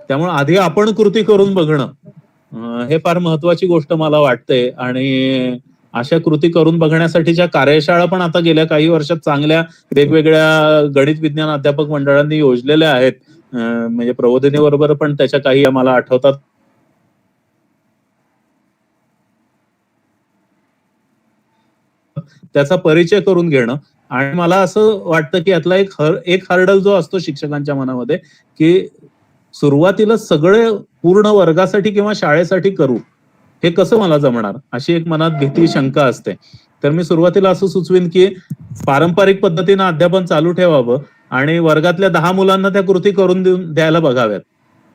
त्यामुळे आधी आपण कृती करून बघणं हे फार महत्वाची गोष्ट मला वाटते आणि अशा कृती करून बघण्यासाठीच्या कार्यशाळा पण आता गेल्या काही वर्षात चांगल्या वेगवेगळ्या गणित विज्ञान अध्यापक मंडळांनी योजलेल्या आहेत. म्हणजे प्रबोधिनी बरोबर पण त्याच्या काही मला आठवतात. त्याचा परिचय करून घेणं आणि मला असं वाटतं की यातला एक हर्डल जो असतो शिक्षकांच्या मनामध्ये की सुरुवातीला सगळे पूर्ण वर्गासाठी किंवा शाळेसाठी करू हे कसं मला जमणार अशी एक मनात भीती शंका असते. तर मी सुरुवातीला असं सुचवीन की पारंपरिक पद्धतीनं अध्यापन चालू ठेवावं आणि वर्गातल्या 10 मुलांना त्या कृती करून द्यायला बघाव्यात.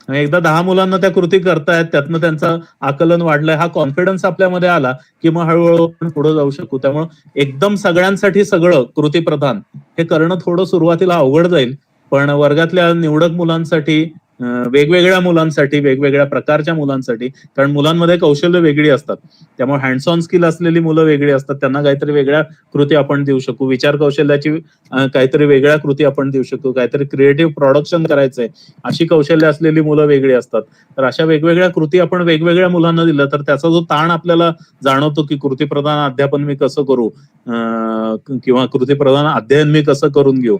एकदा 10 मुलांना त्या कृती करतायत त्यातनं त्यांचं आकलन वाढलंय हा कॉन्फिडन्स आपल्यामध्ये आला की मग हळूहळू आपण पुढे जाऊ शकू. त्यामुळे एकदम सगळ्यांसाठी सगळं कृती प्रधान हे करणं थोडं सुरुवातीला अवघड जाईल पण वर्गातल्या निवडक मुलांसाठी वेगवेगळ्या मुलांसाठी वेगवेगळ्या प्रकारच्या मुलांसाठी कारण मुलांमध्ये कौशल्य वेगळी असतात त्यामुळे हँड्स ऑन स्किल असलेली मुलं वेगळी असतात त्यांना काहीतरी वेगळ्या कृती आपण देऊ शकू. विचार कौशल्याची काहीतरी वेगळ्या कृती आपण देऊ शकू. काहीतरी क्रिएटिव्ह प्रोडक्शन करायचंय अशी कौशल्य असलेली मुलं वेगळी असतात. तर अशा वेगवेगळ्या कृती आपण वेगवेगळ्या मुलांना दिलं तर त्याचा जो ताण आपल्याला जाणवतो की कृती प्रधान अध्यापन मी कसं करू किंवा कृती प्रधान अध्ययन मी कसं करून घेऊ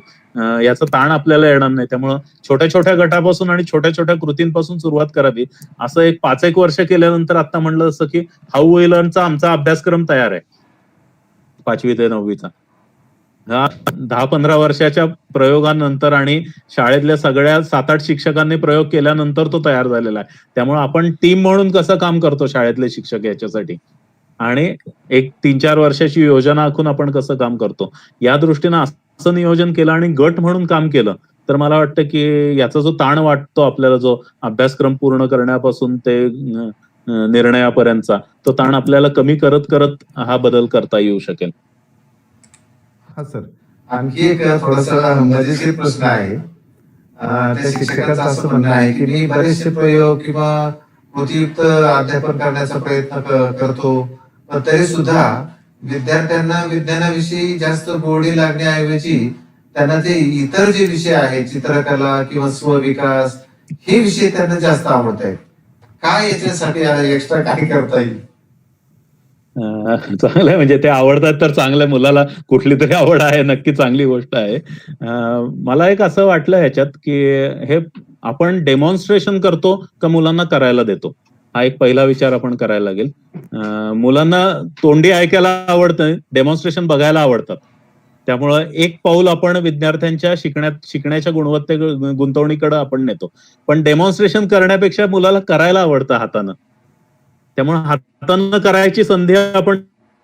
याचा ताण आपल्याला येणार नाही. त्यामुळे छोट्या छोट्या गटापासून आणि छोट्या छोट्या कृतींपासून सुरुवात करावी. असं एक 5-1 वर्ष केल्यानंतर आता म्हणलं असं की हाऊ वी लर्नचा आमचा अभ्यासक्रम तयार आहे 5वी ते 9वीचा. 10-15 वर्षाच्या प्रयोगानंतर आणि शाळेतल्या सगळ्या 7-8 शिक्षकांनी प्रयोग केल्यानंतर तो तयार झालेला आहे. त्यामुळे आपण टीम म्हणून कसं काम करतो शाळेतले शिक्षक याच्यासाठी आणि एक 3-4 वर्षाची योजना आखून आपण कसं काम करतो या दृष्टीनं असं नियोजन केलं आणि गट म्हणून काम केलं तर मला वाटतं की याचा जो ताण वाटतो आपल्याला जो अभ्यासक्रम पूर्ण करण्यापासून ते निर्णयापर्यंतचा तो ताण आपल्याला कमी करत करत हा बदल करता येऊ शकेल. हा सर, आणखी एक थोडासा मजेशीर प्रश्न आहे. त्या शिक्षकाचं असं म्हणणं आहे की मी बरेचसे प्रयोग किंवा कृतीयुक्त अध्यापन करण्याचा प्रयत्न करतो पण तरी सुद्धा विद्यार्थ्यांना विज्ञानाविषयी जास्त गोडी लागण्याऐवजी त्यांना ते इतर जे विषय आहेत चित्रकला किंवा स्वविकास हे विषय त्यांना जास्त आवडत आहेत. काय याच्यासाठी एक्स्ट्रा काय करता येईल? चांगलं आहे, म्हणजे ते आवडतात तर चांगलं आहे. मुलाला कुठली तरी आवड आहे, नक्की चांगली गोष्ट आहे. मला एक असं वाटलं ह्याच्यात, की हे आपण डेमॉन्स्ट्रेशन करतो का मुलांना करायला देतो? हा एक पहिला विचार आपण करायला लागेल. मुलांना तोंडी ऐकायला आवडतं, डेमॉन्स्ट्रेशन बघायला आवडतात. त्यामुळं एक पाऊल आपण विद्यार्थ्यांच्या शिकण्याच्या गुंतवणुकीकडे आपण नेतो. पण डेमॉन्स्ट्रेशन करण्यापेक्षा मुलाला करायला आवडतं हातानं. त्यामुळे हातानं करायची संधी आपण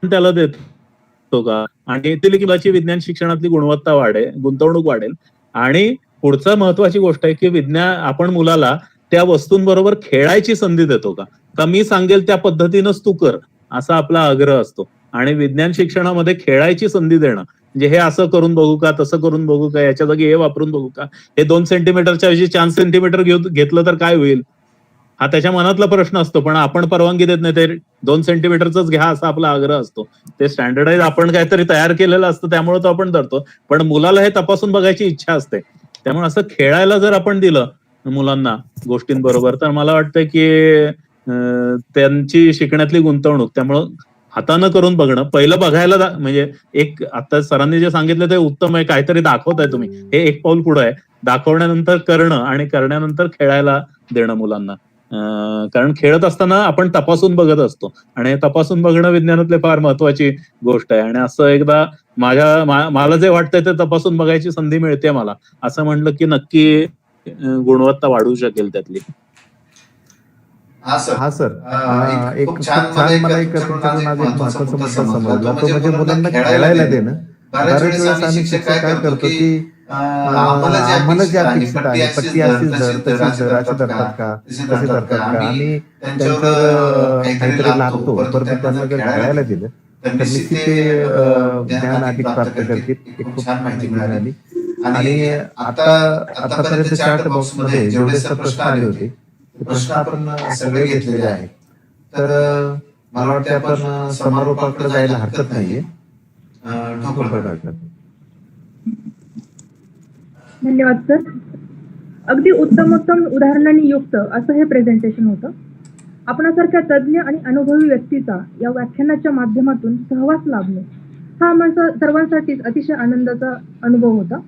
त्याला देतो का? आणि येथील किंवाची विज्ञान शिक्षणातली गुणवत्ता गुंतवणूक वाढेल. आणि पुढचा महत्वाची गोष्ट आहे, की आपण मुलाला त्या वस्तूंबरोबर खेळायची संधी देतो का? का मी सांगेल त्या पद्धतीनंच तू कर, असा आपला आग्रह असतो. आणि विज्ञान शिक्षणामध्ये खेळायची संधी देणं, म्हणजे हे असं करून बघू का, तसं करून बघू का, याच्या जागी हे वापरून बघू का, हे 2 सेंटीमीटरच्या ऐवजी 4 सेंटीमीटर घेतलं तर काय होईल, हा त्याच्या मनातला प्रश्न असतो. पण आपण परवानगी देत नाही, ते 2 सेंटीमीटरच घ्या असा आपला आग्रह असतो. ते स्टँडर्डाइज आपण काहीतरी तयार केलेलं असतं, त्यामुळे तो आपण धरतो. पण मुलाला हे तपासून बघायची इच्छा असते. त्यामुळे असं खेळायला जर आपण दिलं मुलांना गोष्टींबरोबर, तर मला वाटतं की त्यांची शिकण्यातली गुंतवणूक, त्यामुळं हातानं करून बघणं, पहिलं बघायला म्हणजे एक आता सरांनी जे सांगितलं ते उत्तम आहे. काहीतरी दाखवताय तुम्ही, हे एक पाऊल पुढे आहे. दाखवण्यानंतर करणं आणि करण्यानंतर खेळायला देणं मुलांना. कारण खेळत असताना आपण तपासून बघत असतो आणि हे तपासून बघणं विज्ञानातली फार महत्वाची गोष्ट आहे. आणि असं एकदा मला जे वाटतंय ते तपासून बघायची संधी मिळते मला, असं म्हणलं की नक्की गुणवत्ता वाढू शकेल त्यातली. हा सर, एक खूप छान मला एक तुमच्याकडून आज एक महत्वाचा मुद्दा समजला, तो म्हणजे मुलांना खेळायला देणं. बऱ्याच वेळेस आम्ही शिक्षक काय करतो की आम्हाला जे अपेक्षित आहे, पट्टी अशीच धर, तशीच धर, अशी धरतात का, तशी धरतात का, आम्ही त्यांच्यावर काहीतरी लागतो. बरोबर त्यांना जर खेळायला दिलं तर निश्चित ते ज्ञान अधिक प्राप्त करतील. एक खूप छान माहिती मिळाली. आणि आतापर्यंत चॅट बॉक्समध्ये जेवढे सर प्रश्न आले होते, ते प्रश्न आपण सगळे घेतलेले आहेत. तर मला वाटतं आपण समारोपाकडे जायला हरकत नाहीये. धन्यवाद सर. अगदी उत्तम उदाहरणांनी युक्त असं हे प्रेझेंटेशन होतं. आपणासारख्या तज्ज्ञ आणि अनुभवी व्यक्तीचा या व्याख्यानाच्या माध्यमातून सहवास लाभणे हा आम्हा सर्वांसाठीच अतिशय आनंदाचा अनुभव होता.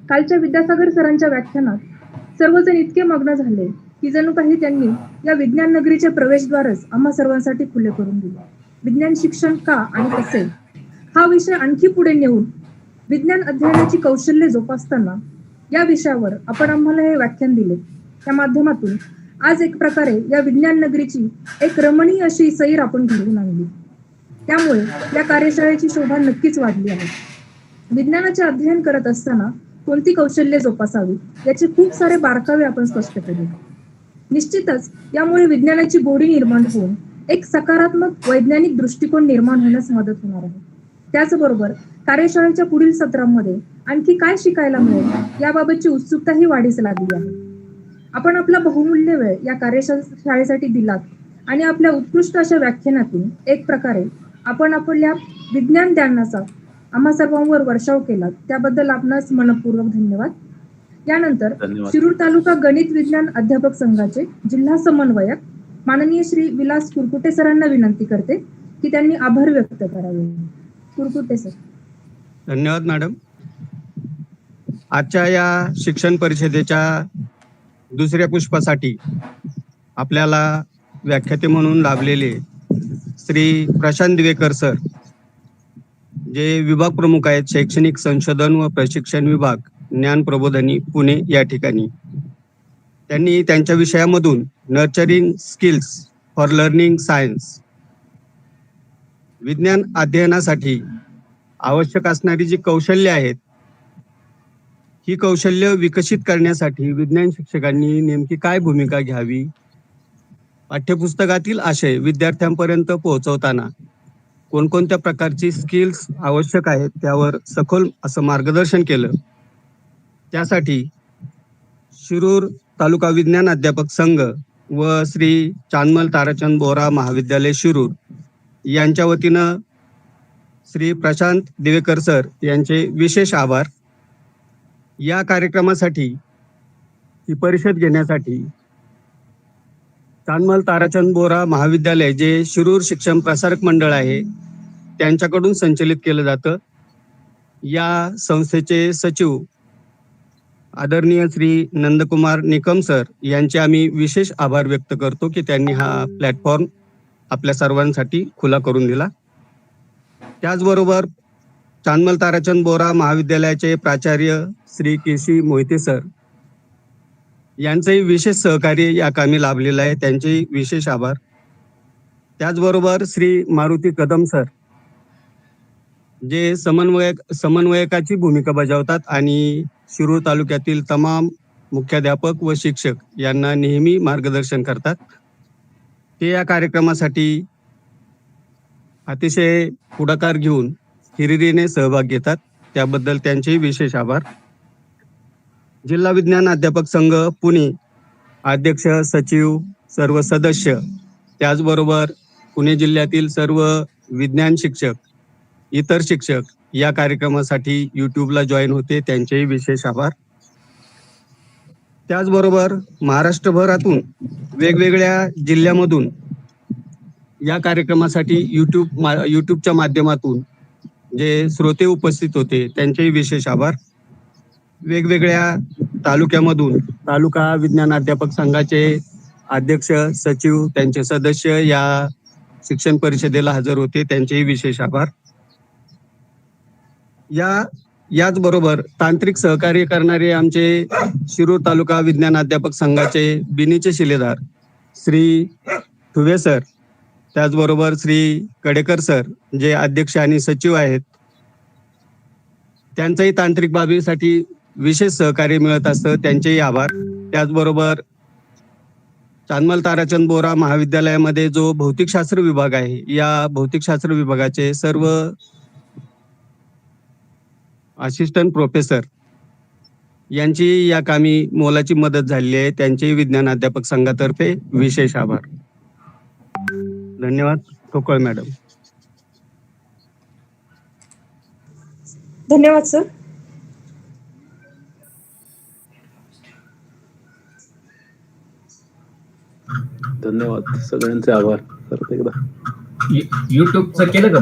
कालच्या विद्यासागर सरांच्या व्याख्यानात सर्वजण इतके मग्न झाले की जणू काही त्यांनी या विज्ञान नगरीचे प्रवेशद्वारच आम्हा सर्वांसाठी खुले करून दिले. विज्ञान शिक्षण का आणि कसे हा विषय आणखी पुढे नेऊन विज्ञान अध्ययनाची कौशल्ये जोपासताना या विषयावर आपण आम्हाला हे व्याख्यान दिले. त्या माध्यमातून आज एक प्रकारे या विज्ञान नगरीची एक रमणीय अशी सैर आपण घडवून आणली. त्यामुळे या कार्यशाळेची शोभा नक्कीच वाढली आहे. विज्ञानाचे अध्ययन करत असताना कोणती कौशल्ये जोपासावी याचे खूप सारे बारकावे आपण स्पष्ट केले. निश्चितच यामुळे विज्ञानाची गोडी निर्माण होऊन एक सकारात्मक वैज्ञानिक दृष्टिकोन निर्माण होण्यास मदत होणार आहे. त्याचबरोबर कार्यशाळेच्या पुढील सत्रांमध्ये आणखी काय शिकायला मिळेल याबाबतची उत्सुकताही वाढीस लागली आहे. आपण आपला बहुमूल्य वेळ या कार्यशाळेसाठी दिलात आणि आपल्या उत्कृष्ट अशा व्याख्यानातून एक प्रकारे आपण आपल्या विज्ञान ज्ञानाचा आम्हा सर्वांवर वर्षाव केलात, त्याबद्दल आपणास मनपूर्वक धन्यवाद. यानंतर शिरूर तालुका गणित विज्ञान अध्यापक संघाचे जिल्हा समन्वयक माननीय श्री विलास कुरकुटे सरांना विनंती करते की त्यांनी आभार व्यक्त करावे. कुरकुटे सर. धन्यवाद मॅडम. आजच्या या शिक्षण परिषदेच्या दुसऱ्या पुष्पासाठी आपल्याला व्याख्याते म्हणून लाभलेले श्री प्रशांत दिवेकर सर, जे विभाग प्रमुख आहेत शैक्षणिक संशोधन व प्रशिक्षण विभाग, ज्ञान प्रबोधिनी पुणे या ठिकाणी. त्यांनी त्यांच्या विषयामधून nurturing skills for learning science, विज्ञान अध्ययनासाठी आवश्यक असणारी जी कौशल्य आहेत, ही कौशल्य विकसित करण्यासाठी विज्ञान शिक्षकांनी नेमकी काय भूमिका घ्यावी, पाठ्यपुस्तकातील आशय विद्यार्थ्यांपर्यंत पोहोचवताना कोणकोणत्या प्रकारची स्किल्स आवश्यक आहेत त्यावर सखोल असं मार्गदर्शन केलं. त्यासाठी शिरूर तालुका विज्ञान अध्यापक संघ व श्री चांदमल ताराचंद बोरा महाविद्यालय शिरूर यांच्या वतीनं श्री प्रशांत दिवेकर सर यांचे विशेष आभार. या कार्यक्रमासाठी ही परिषद घेण्यासाठी चांदमल ताराचंद बोरा महाविद्यालय जे शिरूर शिक्षण प्रसारक मंडळ आहे त्यांच्याकडून संचलित केलं जातं. या संस्थेचे सचिव आदरणीय श्री नंदकुमार निकम सर यांचे आम्ही विशेष आभार व्यक्त करतो की त्यांनी हा प्लॅटफॉर्म आपल्या सर्वांसाठी खुला करून दिला. त्याचबरोबर चांदमल ताराचंद बोरा महाविद्यालयाचे प्राचार्य श्री के.सी. मोहिते सर यांचंही विशेष सहकार्य या कामी लाभलेलं आहे, त्यांचेही विशेष आभार. त्याचबरोबर श्री मारुती कदम सर जे समन्वयकाची भूमिका बजावतात आणि शिरूर तालुक्यातील तमाम मुख्याध्यापक व शिक्षक यांना नेहमी मार्गदर्शन करतात. ते या कार्यक्रमासाठी अतिशय पुढाकार घेऊन हिरिरीने सहभाग घेतात, त्याबद्दल त्यांचेही विशेष आभार. जिल्हा विज्ञान अध्यापक संघ पुणे अध्यक्ष, सचिव, सर्व सदस्य, त्याचबरोबर पुणे जिल्ह्यातील सर्व विज्ञान शिक्षक, इतर शिक्षक या कार्यक्रमासाठी यूट्यूबला जॉईन होते, त्यांचेही विशेष आभार. त्याचबरोबर महाराष्ट्रभरातून वेगवेगळ्या जिल्ह्यामधून या कार्यक्रमासाठी यूट्यूबच्या माध्यमातून जे श्रोते उपस्थित होते त्यांचेही विशेष आभार. वेगवेगळ्या तालुक्यामधून तालुका विज्ञान अध्यापक संघाचे अध्यक्ष, सचिव, त्यांचे सदस्य या शिक्षण परिषदेला हजर होते, त्यांचेही विशेष आभार. याचबरोबर तांत्रिक सहकार्य करणारे आमचे शिरूर तालुका विज्ञान अध्यापक संघाचे बिनीचे शिलेदार श्री ठुवे सर, त्याचबरोबर श्री कडेकर सर जे अध्यक्ष आणि सचिव आहेत, त्यांचंही तांत्रिक बाबीसाठी विशेष सहकार्य मिळत असतं, त्यांचेही आभार. त्याचबरोबर चांदमल ताराचंद बोरा महाविद्यालयामध्ये जो भौतिकशास्त्र विभाग आहे, या भौतिकशास्त्र विभागाचे सर्व असिस्टंट प्रोफेसर यांची या कामी मोलाची मदत झालेली आहे, त्यांचेही विज्ञान अध्यापक संघातर्फे विशेष आभार. धन्यवाद. ठोकळ मॅडम. धन्यवाद सर. धन्यवाद, सगळ्यांचे आभार. परत एकदा युट्यूबचं केलं का?